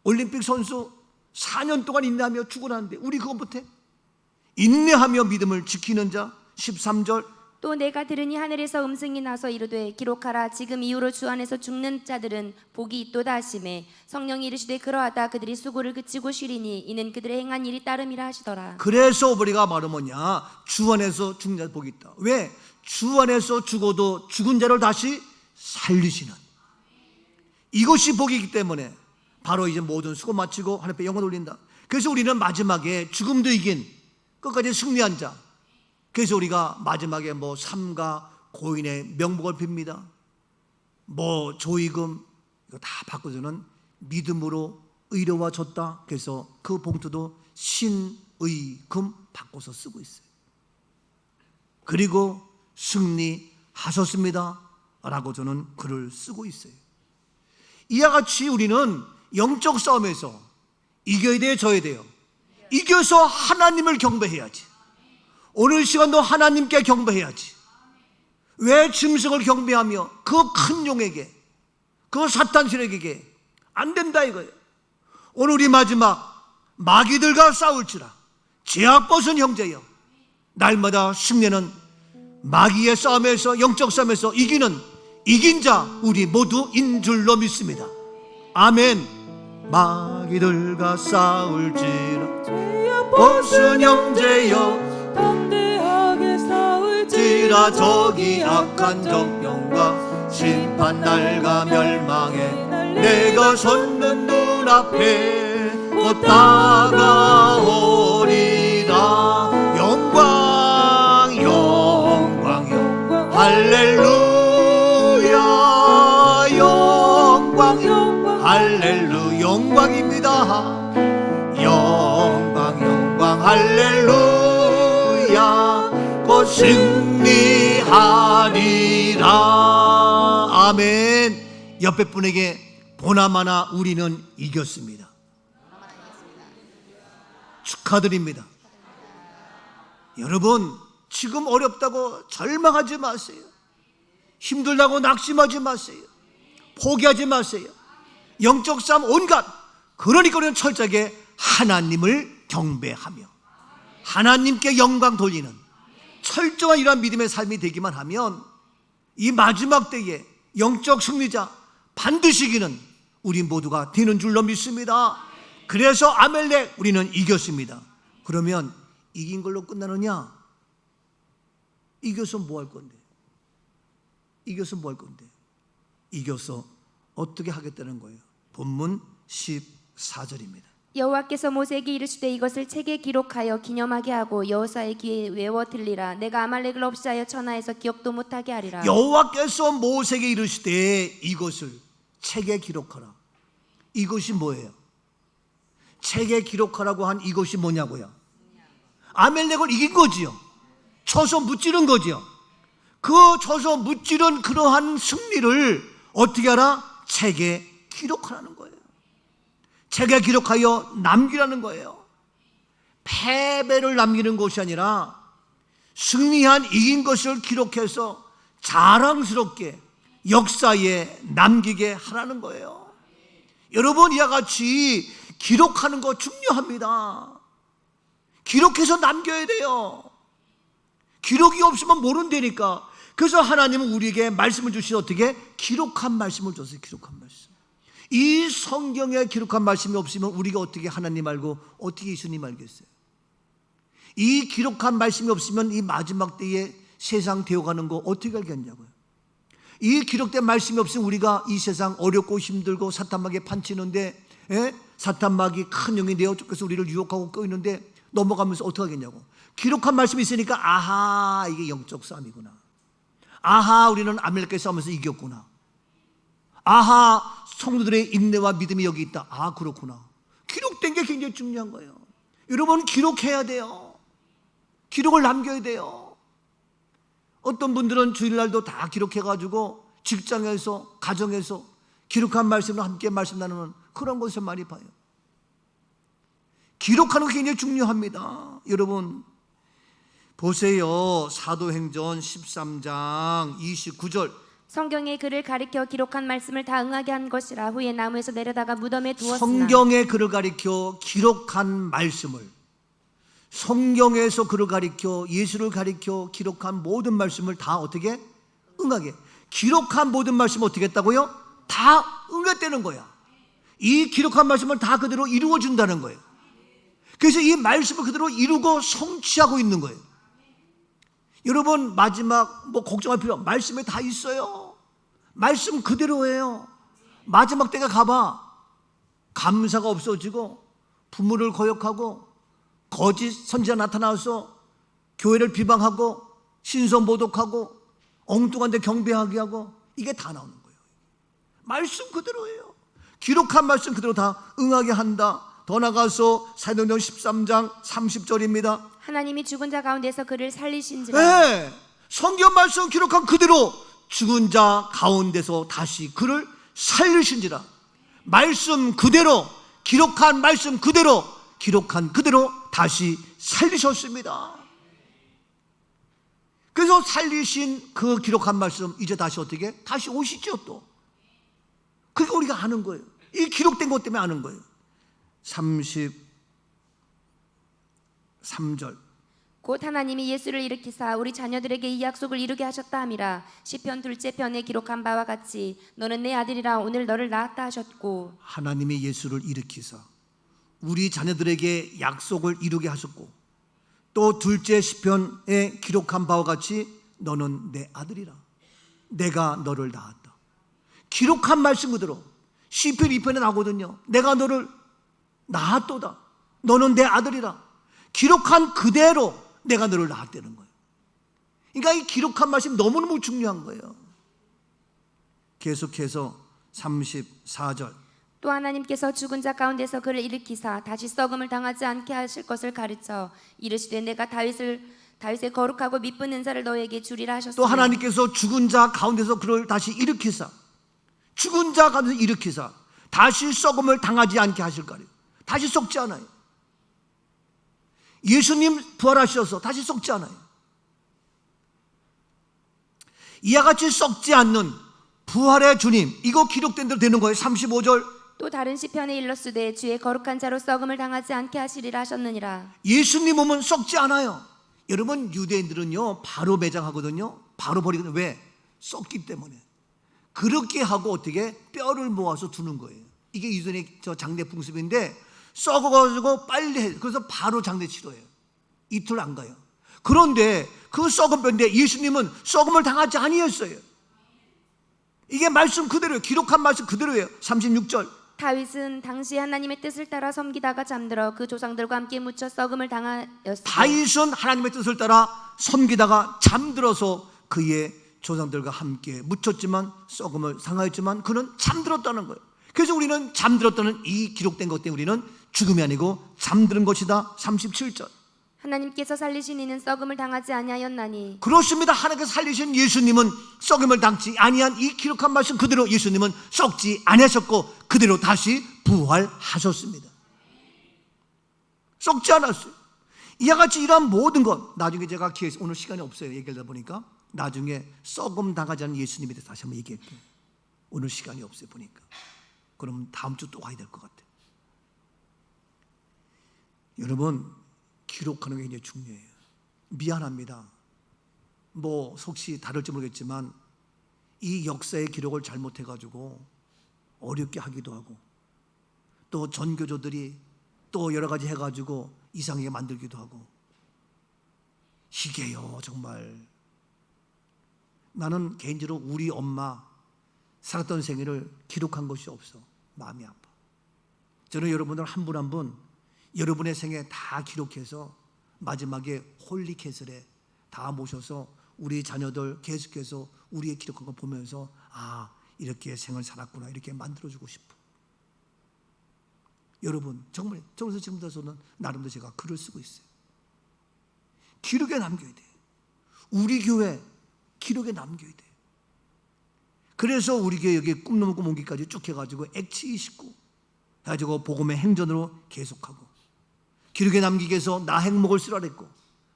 올림픽 선수 4년 동안 인내하며 죽어나는데 우리 그거 못해? 인내하며 믿음을 지키는 자. 13절 또 내가 들으니 하늘에서 음성이 나서 이르되 기록하라. 지금 이후로 주 안에서 죽는 자들은 복이 있도다 하시매 성령이 이르시되 그러하다 그들이 수고를 그치고 쉬리니 이는 그들의 행한 일이 따름이라 하시더라. 그래서 우리가 말은 뭐냐? 주 안에서 죽는 자 복이 있다. 왜? 주 안에서 죽어도 죽은 자를 다시 살리시는 이것이 복이기 때문에 바로 이제 모든 수고 마치고 하나님 앞에 영광 돌린다. 그래서 우리는 마지막에 죽음도 이긴 끝까지 승리한 자. 그래서 우리가 마지막에 뭐 삼가 고인의 명복을 빕니다. 뭐 조의금 이거 다 바꿔서는 믿음으로 의로워졌다. 그래서 그 봉투도 신의금 바꿔서 쓰고 있어요. 그리고 승리하셨습니다 라고 저는 글을 쓰고 있어요. 이와 같이 우리는 영적 싸움에서 이겨야 돼요, 져야 돼요? 이겨서 하나님을 경배해야지. 오늘 시간도 하나님께 경배해야지. 왜 짐승을 경배하며 그 큰 용에게, 그 사탄 세력에게 안 된다 이거예요. 오늘 우리 마지막 마귀들과 싸울지라 제약 벗은 형제여, 날마다 승리는 마귀의 싸움에서, 영적 싸움에서 이긴 자 우리 모두인 줄로 믿습니다. 아멘. 마귀들과 싸울지라 벗은 형제여 담대하게 싸울지라 저기 악한 정병과 심판 날과 멸망에 내가 섰는 눈앞에 곧 다가오리라. 영광 영광 영광 할렐루야. 영광 영광 할렐루야. 영광입니다. 영광 영광 할렐루야. 승리하리라. 아멘. 옆에 분에게 보나마나 우리는 이겼습니다. 축하드립니다. 여러분, 지금 어렵다고 절망하지 마세요. 힘들다고 낙심하지 마세요. 포기하지 마세요. 영적 싸움 온갖, 그러니까 우리는 철저하게 하나님을 경배하며 하나님께 영광 돌리는 철저한 이러한 믿음의 삶이 되기만 하면 이 마지막 때에 영적 승리자 반드시 이기는 우리 모두가 되는 줄로 믿습니다. 그래서 아멜렉 우리는 이겼습니다. 그러면 이긴 걸로 끝나느냐? 이겨서 뭐 할 건데? 이겨서 뭐 할 건데? 이겨서 어떻게 하겠다는 거예요? 본문 14절입니다. 여호와께서 모세에게 이르시되 이것을 책에 기록하여 기념하게 하고 여호사의 귀에 외워 들리라. 내가 아말렉을 없이하여 천하에서 기억도 못하게 하리라. 여호와께서 모세에게 이르시되 이것을 책에 기록하라. 이것이 뭐예요? 책에 기록하라고 한 이것이 뭐냐고요? 아멜렉을 이긴 거지요. 쳐서 무찌른 거지요. 그 쳐서 무찌른 그러한 승리를 어떻게 하라? 책에 기록하라는 거예요. 책에 기록하여 남기라는 거예요. 패배를 남기는 것이 아니라 승리한 이긴 것을 기록해서 자랑스럽게 역사에 남기게 하라는 거예요. 여러분, 이와 같이 기록하는 거 중요합니다. 기록해서 남겨야 돼요. 기록이 없으면 모른다니까. 그래서 하나님은 우리에게 말씀을 주시니 어떻게? 기록한 말씀을 줬어요. 기록한 말씀. 이 성경에 기록한 말씀이 없으면 우리가 어떻게 하나님 알고 어떻게 예수님 알겠어요? 이 기록한 말씀이 없으면 이 마지막 때에 세상 되어가는 거 어떻게 알겠냐고요. 이 기록된 말씀이 없으면 우리가 이 세상 어렵고 힘들고 사탄마귀에 판치는데, 사탄마귀 큰 영이 되어 그래서 우리를 유혹하고 끄이는데 넘어가면서 어떻게 하겠냐고. 기록한 말씀이 있으니까 아하, 이게 영적 싸움이구나. 아하, 우리는 아멜렉과 싸우면서 이겼구나. 아하, 성도들의 인내와 믿음이 여기 있다. 아, 그렇구나. 기록된 게 굉장히 중요한 거예요. 여러분, 기록해야 돼요. 기록을 남겨야 돼요. 어떤 분들은 주일날도 다 기록해가지고 직장에서 가정에서 기록한 말씀을 함께 말씀 나누는 그런 것을 많이 봐요. 기록하는 게 굉장히 중요합니다. 여러분 보세요. 사도행전 13장 29절. 성경의 글을 가리켜 기록한 말씀을 다 응하게 한 것이라. 후에 나무에서 내려다가 무덤에 두었으나. 성경의 글을 가리켜 기록한 말씀을, 성경에서 글을 가리켜 예수를 가리켜 기록한 모든 말씀을 다 어떻게? 응하게. 기록한 모든 말씀을 어떻게 했다고요? 다 응했다는 거야. 이 기록한 말씀을 다 그대로 이루어 준다는 거예요. 그래서 이 말씀을 그대로 이루고 성취하고 있는 거예요. 여러분, 마지막 걱정할 필요 없어요. 말씀에 다 있어요. 말씀 그대로예요. 마지막 때가 가봐. 감사가 없어지고 부모를 거역하고 거짓 선지자 나타나서 교회를 비방하고 신선모독하고 엉뚱한 데 경배하게 하고 이게 다 나오는 거예요. 말씀 그대로예요. 기록한 말씀 그대로 다 응하게 한다. 더 나가서 사도행전 13장 30절입니다. 하나님이 죽은 자 가운데서 그를 살리신지라. 네, 성경 말씀 기록한 그대로 죽은 자 가운데서 다시 그를 살리신지라. 말씀 그대로, 기록한 말씀 그대로, 기록한 그대로 다시 살리셨습니다. 그래서 살리신 그 기록한 말씀 이제 다시 어떻게? 다시 오시죠 또. 그러니까 우리가 아는 거예요. 이 기록된 것 때문에 아는 거예요. 33절. 곧 하나님이 예수를 일으키사 우리 자녀들에게 이 약속을 이루게 하셨다 함이라. 시편 둘째 편에 기록한 바와 같이 너는 내 아들이라 오늘 너를 낳았다 하셨고. 하나님이 예수를 일으키사 우리 자녀들에게 약속을 이루게 하셨고, 또 둘째 시편에 기록한 바와 같이 너는 내 아들이라 내가 너를 낳았다. 기록한 말씀 그대로 시편 2편에 나오거든요. 내가 너를 낳았도다. 너는 내 아들이라. 기록한 그대로 내가 너를 낳았다는 거예요. 그러니까 이 기록한 말씀 너무너무 중요한 거예요. 계속해서 34절. 또 하나님께서 죽은 자 가운데서 그를 일으키사 다시 썩음을 당하지 않게 하실 것을 가르쳐 이르시되 내가 다윗을 다윗의 거룩하고 미쁜 은사를 너에게 주리라 하셨으니 또 하나님께서 죽은 자 가운데서 그를 다시 일으키사, 죽은 자 가운데서 일으키사 다시 썩음을 당하지 않게 하실 거예요. 다시 썩지 않아요. 예수님 부활하셔서 다시 썩지 않아요. 이와 같이 썩지 않는 부활의 주님, 이거 기록된 대로 되는 거예요. 35절 또 다른 시편에 일렀으되 주의 거룩한 자로 썩음을 당하지 않게 하시리라 하셨느니라. 예수님 몸은 썩지 않아요. 여러분, 유대인들은요 바로 매장하거든요. 바로 버리거든요. 왜? 썩기 때문에. 그렇게 하고 어떻게 뼈를 모아서 두는 거예요. 이게 유대인의 장례 풍습인데, 썩어가지고 빨리 해. 그래서 바로 장례 치러요. 이틀 안 가요. 그런데 그 썩은 뼈인데 예수님은 썩음을 당하지 아니했어요. 이게 말씀 그대로예요. 기록한 말씀 그대로예요. 36절 다윗은 당시 하나님의 뜻을 따라 섬기다가 잠들어 그 조상들과 함께 묻혀 썩음을 당하였으니 다윗은 하나님의 뜻을 따라 섬기다가 잠들어서 그의 조상들과 함께 묻혔지만 썩음을 당하였지만 그는 잠들었다는 거예요. 그래서 우리는 잠들었다는 이 기록된 것 때문에 우리는 죽음이 아니고 잠드는 것이다. 37절 하나님께서 살리신 이는 썩음을 당하지 아니하였나니. 그렇습니다. 하나님께서 살리신 예수님은 썩음을 당치 아니한 이 기록한 말씀 그대로 예수님은 썩지 아니하셨고 그대로 다시 부활하셨습니다. 썩지 않았어요. 이와 같이 이러한 모든 것, 나중에 제가 기회에서, 오늘 시간이 없어요. 얘기하다 보니까 나중에 썩음 당하지 않은 예수님에 대해서 다시 한번 얘기할게요. 오늘 시간이 없어요 보니까. 그럼 다음 주 또 와야 될 것 같아요. 여러분, 기록하는 게 굉장히 중요해요. 미안합니다. 뭐 혹시 다를지 모르겠지만 이 역사의 기록을 잘못해가지고 어렵게 하기도 하고 또 전교조들이 또 여러 가지 해가지고 이상하게 만들기도 하고, 이게요 정말 나는 개인적으로 우리 엄마 살았던 생애를 기록한 것이 없어. 마음이 아파. 저는 여러분들 한 분 한 분 여러분의 생애 다 기록해서 마지막에 홀리캐슬에 다 모셔서 우리 자녀들 계속해서 우리의 기록한 거 보면서 아, 이렇게 생을 살았구나 이렇게 만들어주고 싶어. 여러분 정말 저에서 지금부터는 나름대로 제가 글을 쓰고 있어요. 기록에 남겨야 돼요. 우리 교회 기록에 남겨야 돼요. 그래서 우리 교회 여기 꿈넘은 꿈오기까지 쭉 해가지고 액치 29 해가지고 복음의 행전으로 계속하고, 기록에 남기기 위해서 나 행목을 쓰라 그랬고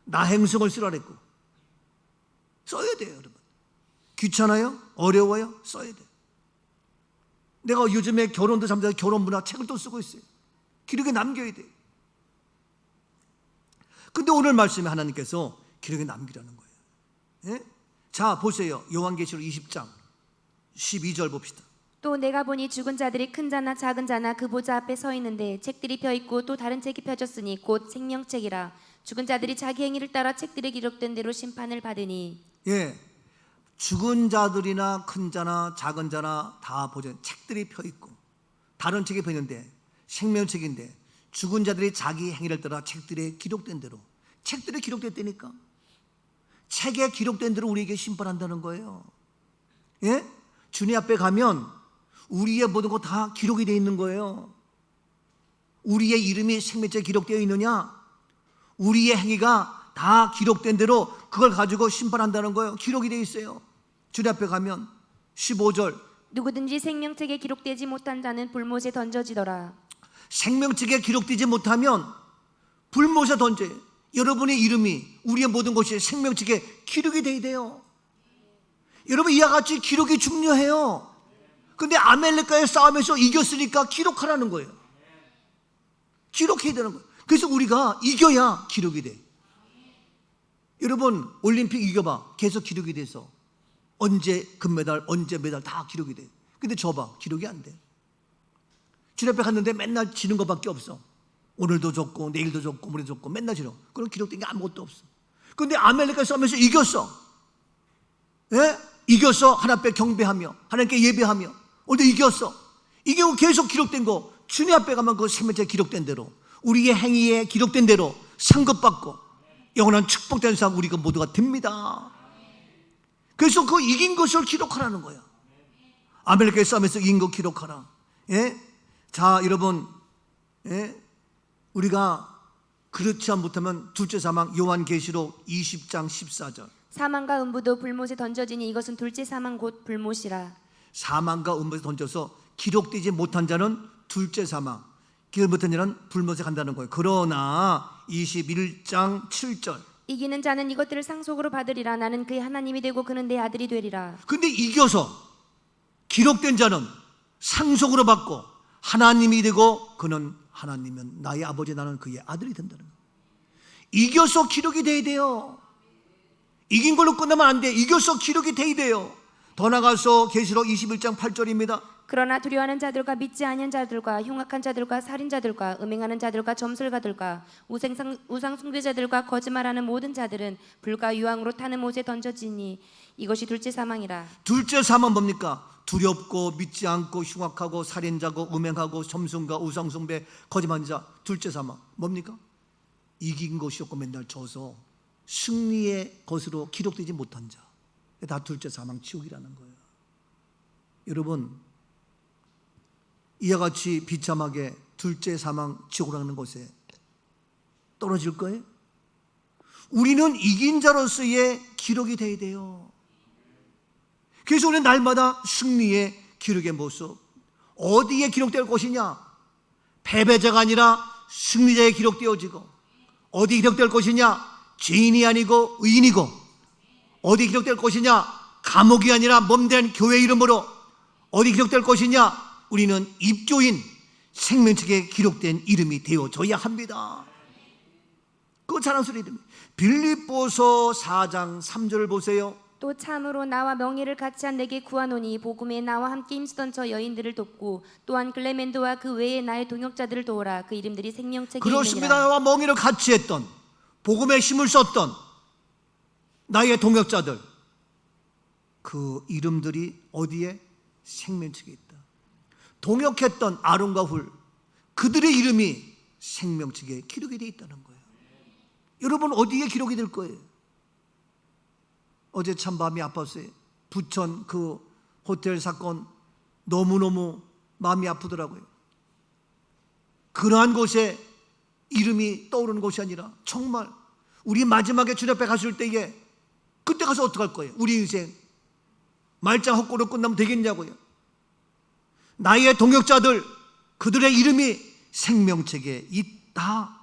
나 행성을 쓰라 그랬고 써야 돼요. 여러분 귀찮아요? 어려워요? 써야 돼요. 내가 요즘에 결혼도 잠자서 결혼 문화 책을 또 쓰고 있어요. 기록에 남겨야 돼요. 근데 오늘 말씀에 하나님께서 기록에 남기라는 거예요. 예? 자 보세요. 요한계시록 20장 12절 봅시다. 또 내가 보니 죽은 자들이 큰 자나 작은 자나 그 보좌 앞에 서 있는데 책들이 펴 있고 또 다른 책이 펴졌으니 곧 생명책이라. 죽은 자들이 자기 행위를 따라 책들에 기록된 대로 심판을 받으니. 예, 죽은 자들이나 큰 자나 작은 자나 다 보자. 책들이 펴 있고 다른 책이 펴 있는데 생명책인데 죽은 자들이 자기 행위를 따라 책들에 기록된 대로, 책들에 기록됐다니까. 책에 기록된 대로 우리에게 심판한다는 거예요. 예? 주님 앞에 가면 우리의 모든 것 다 기록이 되어 있는 거예요. 우리의 이름이 생명책에 기록되어 있느냐? 우리의 행위가 다 기록된 대로 그걸 가지고 심판한다는 거예요. 기록이 되어 있어요. 주님 앞에 가면 15절 누구든지 생명책에 기록되지 못한 자는 불못에 던져지더라. 생명책에 기록되지 못하면 불못에 던져요. 여러분의 이름이, 우리의 모든 것이 생명책에 기록이 돼야 돼요. 여러분 이와 같이 기록이 중요해요. 근데 아멜렉과의 싸움에서 이겼으니까 기록하라는 거예요. 기록해야 되는 거예요. 그래서 우리가 이겨야 기록이 돼. 여러분 올림픽 이겨봐. 계속 기록이 돼서 언제 금메달 언제 메달 다 기록이 돼. 근데 져봐. 기록이 안 돼. 주님 앞에 갔는데 맨날 지는 것밖에 없어. 오늘도 졌고 내일도 졌고 모레도 졌고 맨날 지러. 그런 기록된 게 아무것도 없어. 근데 아멜렉과 싸움에서 이겼어. 예? 이겨서 하나님 앞에 경배하며 하나님께 예배하며 오늘도 이겼어. 이게 계속 기록된 거. 주님 앞에 가면 그 생명책에 기록된 대로 우리의 행위에 기록된 대로 상급받고 영원한 축복된 삶 우리가 모두가 됩니다. 그래서 그 이긴 것을 기록하라는 거야. 아멜렉과의 싸움에서 이긴 거 기록하라. 예? 자 여러분, 예? 우리가 그렇지 않다면 둘째 사망, 요한계시록 20장 14절. 사망과 음부도 불못에 던져지니 이것은 둘째 사망 곧 불못이라. 사망과 음부에 던져서 기록되지 못한 자는 둘째 사망, 기록 못한 자는 불못에 간다는 거예요. 그러나 21장 7절. 이기는 자는 이것들을 상속으로 받으리라. 나는 그의 하나님이 되고 그는 내 아들이 되리라. 근데 이겨서 기록된 자는 상속으로 받고 하나님이 되고 그는 하나님은 나의 아버지, 나는 그의 아들이 된다는 거예요. 이겨서 기록이 돼야 돼요. 이긴 걸로 끝나면 안 돼. 이겨서 기록이 돼야 돼요. 더 나가서 계시록 21장 8절입니다. 그러나 두려워하는 자들과 믿지 아니한 자들과 흉악한 자들과 살인자들과 음행하는 자들과 점술가들과 우상 숭배자들과 거짓말하는 모든 자들은 불과 유황으로 타는 못에 던져지니 이것이 둘째 사망이라. 둘째 사망은 뭡니까? 두렵고 믿지 않고 흉악하고 살인자고 음행하고 점순가 우상 숭배 거짓말하는 자. 둘째 사망 뭡니까? 이긴 것이 없고 맨날 져서 승리의 것으로 기록되지 못한 자. 다 둘째 사망 지옥이라는 거예요. 여러분, 이와 같이 비참하게 둘째 사망 지옥이라는 곳에 떨어질 거예요? 우리는 이긴 자로서의 기록이 돼야 돼요. 그래서 우리는 날마다 승리의 기록의 모습, 어디에 기록될 것이냐? 패배자가 아니라 승리자에 기록되어지고, 어디 기록될 것이냐? 죄인이 아니고 의인이고, 어디 기록될 것이냐? 감옥이 아니라 몸된 교회 이름으로, 어디 기록될 것이냐? 우리는 입교인 생명책에 기록된 이름이 되어져야 합니다. 그 자랑스러운 이름이. 빌립보서 4장 3절을 보세요. 또 참으로 나와 명예를 같이 한 내게 구하노니 복음에 나와 함께 힘쓰던 저 여인들을 돕고 또한 클레멘도와 그 외에 나의 동역자들을 도우라. 그 이름들이 생명책에 그렇습니다. 있느니라. 나와 멍에를 같이 했던, 복음에 힘을 썼던 나의 동역자들, 그 이름들이 어디에? 생명책에 있다. 동역했던 아론과 훌, 그들의 이름이 생명책에 기록이 되어 있다는 거예요. 여러분, 어디에 기록이 될 거예요? 어제 참 마음이 아팠어요. 부천 그 호텔 사건 너무너무 마음이 아프더라고요. 그러한 곳에 이름이 떠오르는 것이 아니라 정말 우리 마지막에 주님 앞에 갔을 때에 그때 가서 어떡할 거예요? 우리 인생 말짱 헛고로 끝나면 되겠냐고요. 나의 동역자들, 그들의 이름이 생명책에 있다.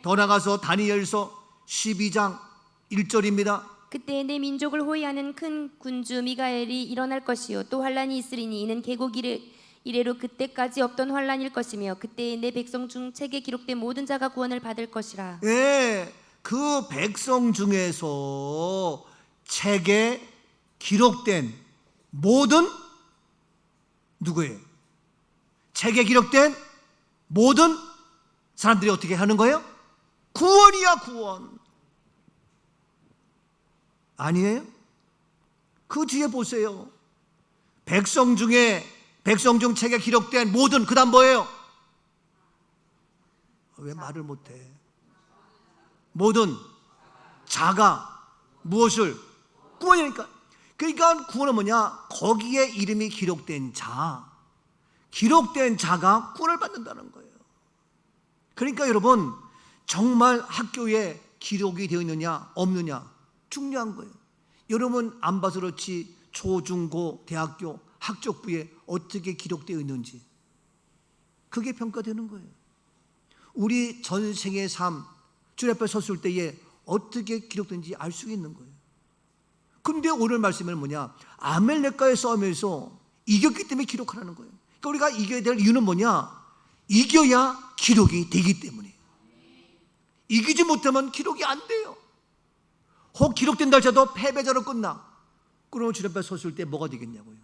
더 나가서 다니엘서 12장 1절입니다. 그때 내 민족을 호위하는 큰 군주 미가엘이 일어날 것이요 또 환란이 있으리니 이는 계곡 이래로 그때까지 없던 환란일 것이며 그때 내 백성 중 책에 기록된 모든 자가 구원을 받을 것이라. 예, 그 백성 중에서 책에 기록된 모든 누구예요? 책에 기록된 모든 사람들이 어떻게 하는 거예요? 구원이야, 구원. 아니에요? 그 뒤에 보세요. 백성 중 책에 기록된 모든, 그 다음 뭐예요? 왜 말을 못해? 모든 자가 무엇을? 구원이니까. 그러니까 구원은 뭐냐? 거기에 이름이 기록된 자가 구원을 받는다는 거예요. 그러니까 여러분, 정말 학교에 기록이 되어 있느냐 없느냐 중요한 거예요. 여러분 안 봐서 그렇지 초, 중, 고, 대학교 학적부에 어떻게 기록되어 있는지 그게 평가되는 거예요. 우리 전생의 삶 주님 앞에 섰을 때에 어떻게 기록된지 알 수 있는 거예요. 근데 오늘 말씀은 뭐냐? 아멜렉과의 싸움에서 이겼기 때문에 기록하라는 거예요. 그러니까 우리가 이겨야 될 이유는 뭐냐? 이겨야 기록이 되기 때문에. 이기지 못하면 기록이 안 돼요. 혹 기록된다 할지라도 패배자로 끝나. 그러면 주님 앞에 섰을 때 뭐가 되겠냐고요.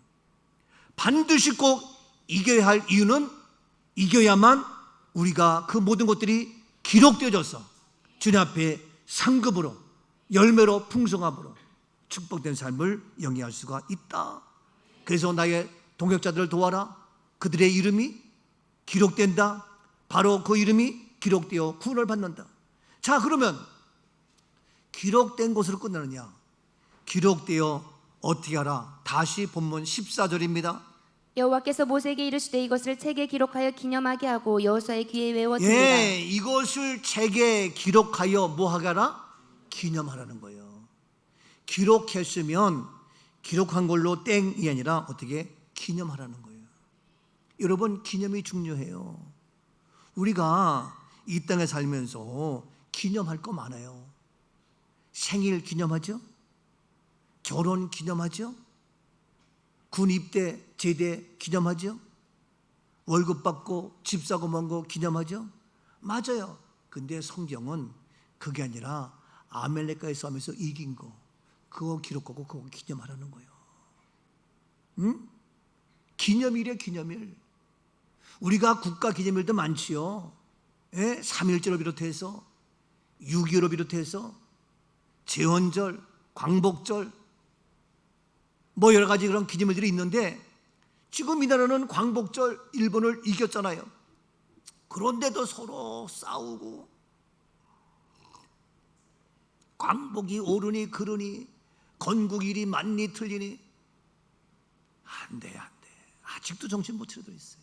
반드시 꼭 이겨야 할 이유는 이겨야만 우리가 그 모든 것들이 기록되어져서 주님 앞에 상급으로 열매로 풍성함으로 축복된 삶을 영위할 수가 있다. 그래서 나의 동역자들을 도와라. 그들의 이름이 기록된다. 바로 그 이름이 기록되어 구원을 받는다. 자, 그러면 기록된 것으로 끝나느냐? 기록되어 어떻게 하라? 다시 본문 14절입니다. 여호와께서 모세에게 이르시되 이것을 책에 기록하여 기념하게 하고 여호수아의 귀에 외워두리라. 예, 이것을 책에 기록하여 뭐 하가라? 기념하라는 거예요. 기록했으면 기록한 걸로 땡이 아니라 어떻게 기념하라는 거예요. 여러분, 기념이 중요해요. 우리가 이 땅에 살면서 기념할 거 많아요. 생일 기념하죠? 결혼 기념하죠? 군 입대, 제대 기념하죠? 월급 받고 집 사고 만 거 기념하죠? 맞아요. 근데 성경은 그게 아니라 아멜렉과의 싸움에서 이긴 거, 그거 기록하고 그거 기념하라는 거예요. 응? 기념일이에요, 기념일. 우리가 국가 기념일도 많지요. 예? 3.1절을 비롯해서 6.25를 비롯해서 제헌절, 광복절, 뭐 여러 가지 그런 기념일들이 있는데 지금 이 나라는 광복절 일본을 이겼잖아요. 그런데도 서로 싸우고 광복이 옳으니 그르니 건국일이 맞니 틀리니 안 돼. 아직도 정신 못 차리고 있어요.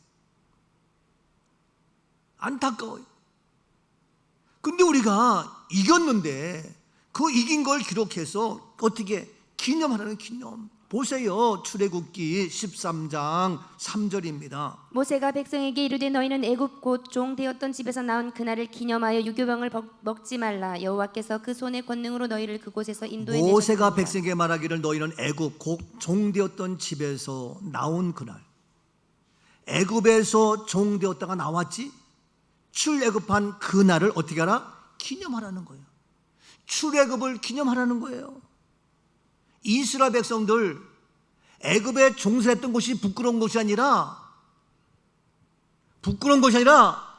안타까워요. 근데 우리가 이겼는데 그 이긴 걸 기록해서 어떻게 기념하라는 기념. 보세요. 출애굽기 13장 3절입니다. 모세가 백성에게 이르되 너희는 애굽 곧 종 되었던 집에서 나온 그날을 기념하여 유교병을 먹지 말라. 여호와께서 그 손의 권능으로 너희를 그곳에서 인도해 내셨습니다. 모세가 백성에게 말하기를 너희는 애굽 곧 종 되었던 집에서 나온 그날, 애굽에서 종 되었다가 나왔지, 출애굽한 그날을 어떻게 하라? 기념하라는 거예요. 출애굽을 기념하라는 거예요. 이스라엘 백성들 애굽에 종살했던 것이 부끄러운 것이 아니라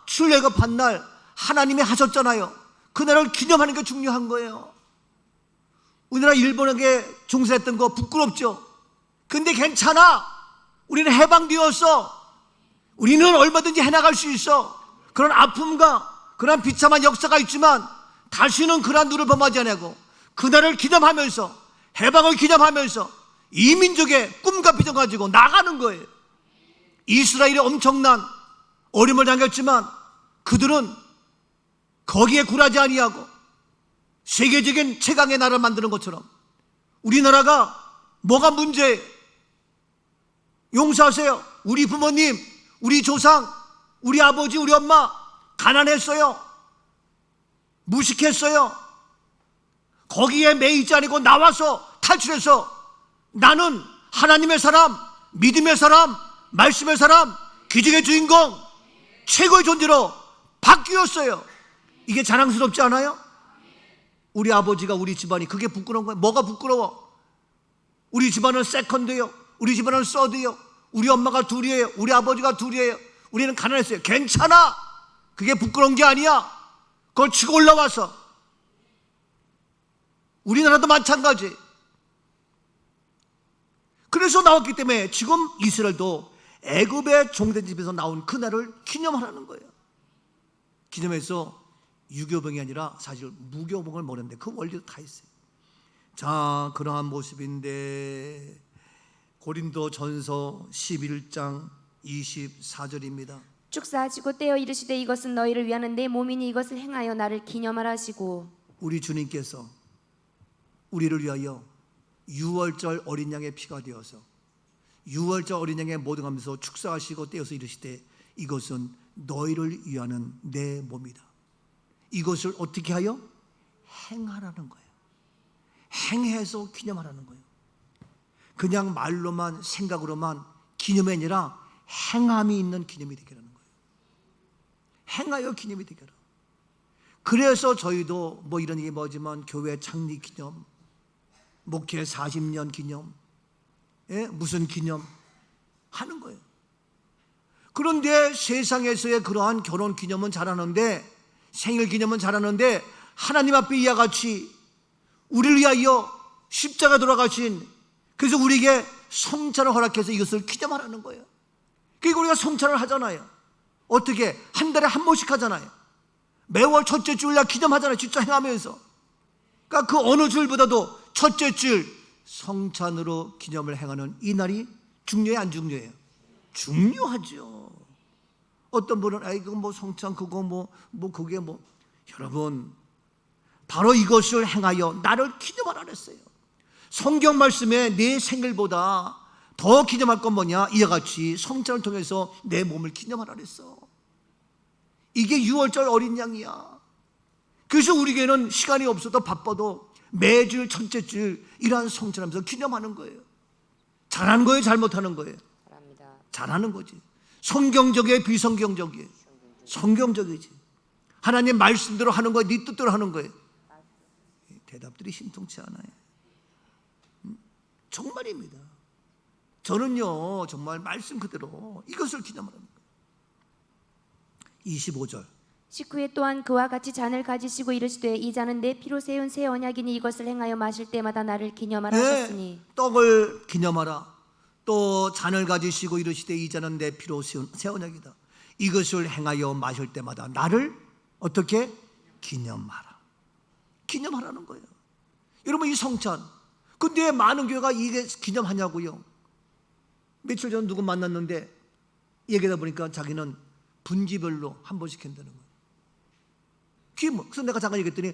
출애굽한 날 하나님이 하셨잖아요. 그날을 기념하는 게 중요한 거예요. 우리나라 일본에게 종살했던 거 부끄럽죠. 근데 괜찮아. 우리는 해방되었어. 우리는 얼마든지 해나갈 수 있어. 그런 아픔과 그런 비참한 역사가 있지만 다시는 그런 누를 범하지 않고 그날을 기념하면서, 해방을 기념하면서 이 민족의 꿈과 비전 가지고 나가는 거예요. 이스라엘이 엄청난 어려움을 당했지만 그들은 거기에 굴하지 아니하고 세계적인 최강의 나라를 만드는 것처럼 우리나라가 뭐가 문제예요? 용서하세요. 우리 부모님, 우리 조상, 우리 아버지, 우리 엄마 가난했어요. 무식했어요. 거기에 매이지 않고 나와서 탈출해서 나는 하나님의 사람, 믿음의 사람, 말씀의 사람, 기적의 주인공, 최고의 존재로 바뀌었어요. 이게 자랑스럽지 않아요? 우리 아버지가, 우리 집안이 그게 부끄러운 거예요. 뭐가 부끄러워? 우리 집안은 세컨드예요. 우리 집안은 서드예요. 우리 엄마가 둘이에요. 우리 아버지가 둘이에요. 우리는 가난했어요. 괜찮아. 그게 부끄러운 게 아니야. 그걸 치고 올라와서 우리나라도 마찬가지. 그래서 나왔기 때문에 지금 이스라엘도 애굽의 종된 집에서 나온 그날을 기념하라는 거예요. 기념해서 유교병이 아니라 사실 무교병을 먹는데 그 원리도 다 있어요. 자, 그러한 모습인데 고린도전서 11장 24절입니다. 축사하시고 떼어 이르시되 이것은 너희를 위하는 내 몸이니 이것을 행하여 나를 기념하라 하시고. 우리 주님께서 우리를 위하여 유월절 어린 양의 피가 되어서 유월절 어린 양의 모든 하면서 축사하시고 떼어서 이르시되 이것은 너희를 위하는 내 몸이다. 이것을 어떻게 하여? 행하라는 거예요. 행해서 기념하라는 거예요. 그냥 말로만 생각으로만 기념이 아니라 행함이 있는 기념이 되게 하는 거예요. 행하여 기념이 되게 하라. 그래서 저희도 뭐 이런 얘기 뭐지만 교회 창립 기념, 목회 40년 기념, 무슨 기념 하는 거예요. 그런데 세상에서의 그러한 결혼 기념은 잘하는데, 생일 기념은 잘하는데 하나님 앞에 이와 같이 우리를 위하여 십자가 돌아가신, 그래서 우리에게 성찬을 허락해서 이것을 기념하라는 거예요. 그러니까 우리가 성찬을 하잖아요. 어떻게? 한 달에 한 번씩 하잖아요. 매월 첫째 주일날 기념하잖아요. 진짜 행하면서. 그러니까 그 어느 주일보다도 첫째 주일 성찬으로 기념을 행하는 이 날이 중요해요, 안 중요해요? 중요하죠. 어떤 분은 이거 뭐 성찬 그거 뭐 그게 뭐, 여러분 바로 이것을 행하여 나를 기념하라 그랬어요. 성경 말씀에 내 생일보다 더 기념할 건 뭐냐? 이와 같이 성찬을 통해서 내 몸을 기념하라 그랬어. 이게 6월절 어린 양이야. 그래서 우리에게는 시간이 없어도 바빠도 매주 첫째 주 이러한 성찬하면서 기념하는 거예요. 잘하는 거예요, 잘못하는 거예요? 잘하는 거지. 성경적이에요, 비성경적이에요? 성경적이지. 하나님 말씀대로 하는 거예요, 네 뜻대로 하는 거예요? 대답들이 신통치 않아요. 정말입니다. 저는요 정말 말씀 그대로 이것을 기념하는 거예요. 25절 식후에 또한 그와 같이 잔을 가지시고 이르시되 이 잔은 내 피로 세운 새 언약이니 이것을 행하여 마실 때마다 나를 기념하라 하셨으니. 떡을 기념하라. 또 잔을 가지시고 이르시되 이 잔은 내 피로 세운 새 언약이다. 이것을 행하여 마실 때마다 나를 어떻게? 기념하라. 기념하라는 거예요. 여러분 이 성찬, 근데 많은 교회가 이게 기념하냐고요. 며칠 전 누구 만났는데 얘기하다 보니까 자기는 분기별로 한 번씩 한다는 거예요. 그래서 내가 잠깐 얘기했더니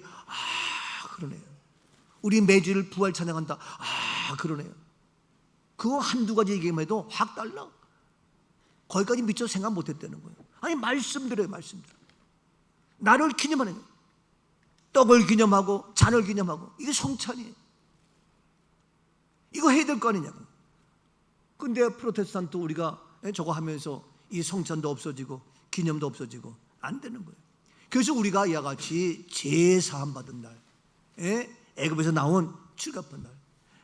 그러네요. 우리 매주일 부활 찬양한다. 그러네요. 그거 한두 가지 얘기만 해도 확 달라. 거기까지 미처 생각 못했다는 거예요. 아니 말씀드려요. 말씀드려요. 나를 기념하는 거예요. 떡을 기념하고 잔을 기념하고 이게 성찬이에요. 이거 해야 될 거 아니냐고. 근데 프로테스탄트 우리가 저거 하면서 이 성찬도 없어지고 기념도 없어지고 안 되는 거예요. 그래서 우리가 이와 같이 제사함 받은 날, 애굽에서 나온 출애굽한 날,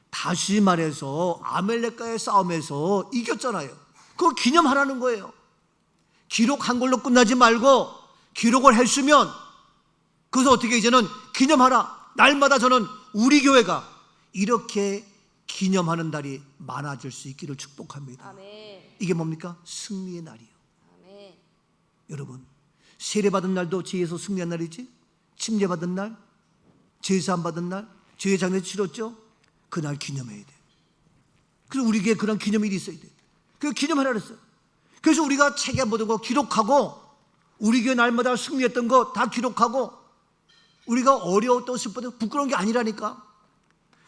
다시 말해서 아멜렉과의 싸움에서 이겼잖아요. 그거 기념하라는 거예요. 기록한 걸로 끝나지 말고 기록을 했으면 그래서 어떻게 이제는 기념하라. 날마다 저는 우리 교회가 이렇게 기념하는 날이 많아질 수 있기를 축복합니다. 아멘. 이게 뭡니까? 승리의 날이에요. 아멘. 여러분 세례받은 날도 죄에서 승리한 날이지. 침례받은 날, 제사함 받은 날, 죄의 장례 치렀죠. 그날 기념해야 돼. 그래서 우리 교회에 그런 기념일이 있어야 돼. 그 기념하라 그랬어요. 그래서 우리가 책에 모든 거 기록하고 우리 교회 날마다 승리했던 거 다 기록하고 우리가 어려웠던 슬펐던 부끄러운 게 아니라니까.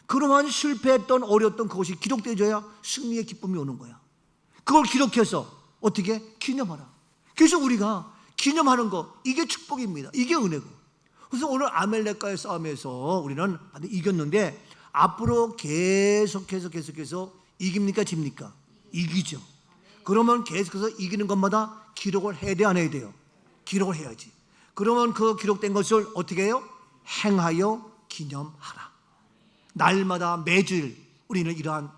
그러한 실패했던 어려웠던 그것이 기록되어져야 승리의 기쁨이 오는 거야. 그걸 기록해서 어떻게? 기념하라. 그래서 우리가 기념하는 거 이게 축복입니다. 이게 은혜고. 그래서 오늘 아멜렉과의 싸움에서 우리는 이겼는데 앞으로 계속해서 이깁니까 집니까? 이기죠. 그러면 계속해서 이기는 것마다 기록을 해야 돼 안 해야 돼요? 기록을 해야지. 그러면 그 기록된 것을 어떻게 해요? 행하여 기념하라. 날마다 매주일 우리는 이러한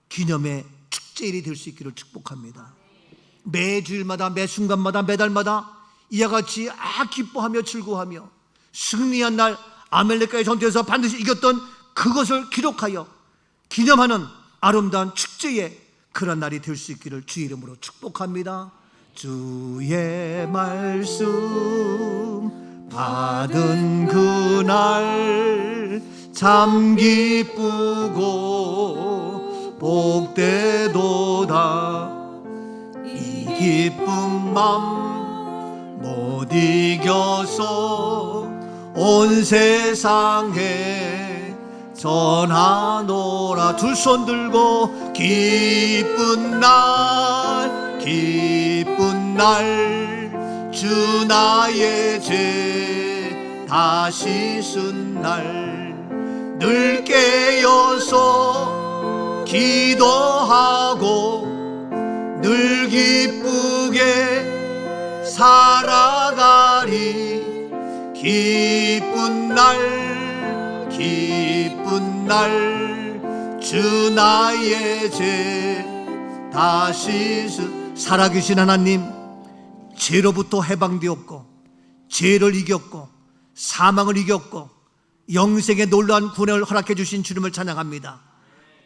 기념의 축제일이 될 수 있기를 축복합니다. 매주일마다 매 순간마다 매달마다 이와 같이 기뻐하며 즐거워하며 승리한 날 아멜렉과의 전투에서 반드시 이겼던 그것을 기록하여 기념하는 아름다운 축제의 그런 날이 될 수 있기를 주의 이름으로 축복합니다. 주의 말씀 받은 그날 참 기쁘고 복되도다. 이 기쁜 맘 못 이겨서 온 세상에 전하노라. 두 손 들고 기쁜 날 주 나의 죄 다 씻은 날 늘 깨어서 기도하고 늘 기쁘게 살아가리. 기쁜 날 주 나의 죄 다 씻은. 살아계신 하나님, 죄로부터 해방되었고 죄를 이겼고 사망을 이겼고 영생의 놀라운 구원을 허락해 주신 주님을 찬양합니다.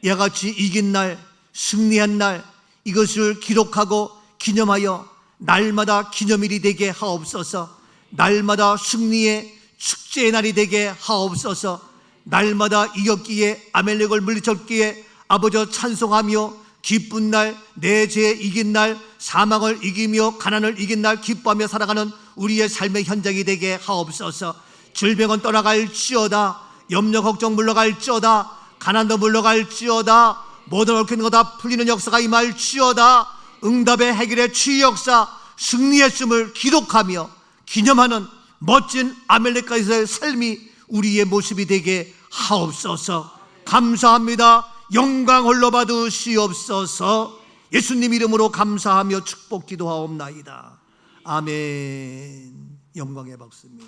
이와 같이 이긴 날, 승리한 날 이것을 기록하고 기념하여 날마다 기념일이 되게 하옵소서. 날마다 승리의 축제의 날이 되게 하옵소서. 날마다 이겼기에 아멜렉을 물리쳤기에 아버지 찬송하며 기쁜 날, 내 죄 이긴 날, 사망을 이기며 가난을 이긴 날 기뻐하며 살아가는 우리의 삶의 현장이 되게 하옵소서. 질병은 떠나갈지어다, 염려 걱정 물러갈지어다, 가난도 물러갈지어다, 모든 얽힌 것 다 풀리는 역사가 임할지어다. 응답의 해결의 치유 역사, 승리했음을 기록하며 기념하는 멋진 아멜렉가에서의 삶이 우리의 모습이 되게 하옵소서. 감사합니다. 영광 홀로 받으시옵소서. 예수님 이름으로 감사하며 축복 기도하옵나이다. 아멘. 영광의 박수입니다.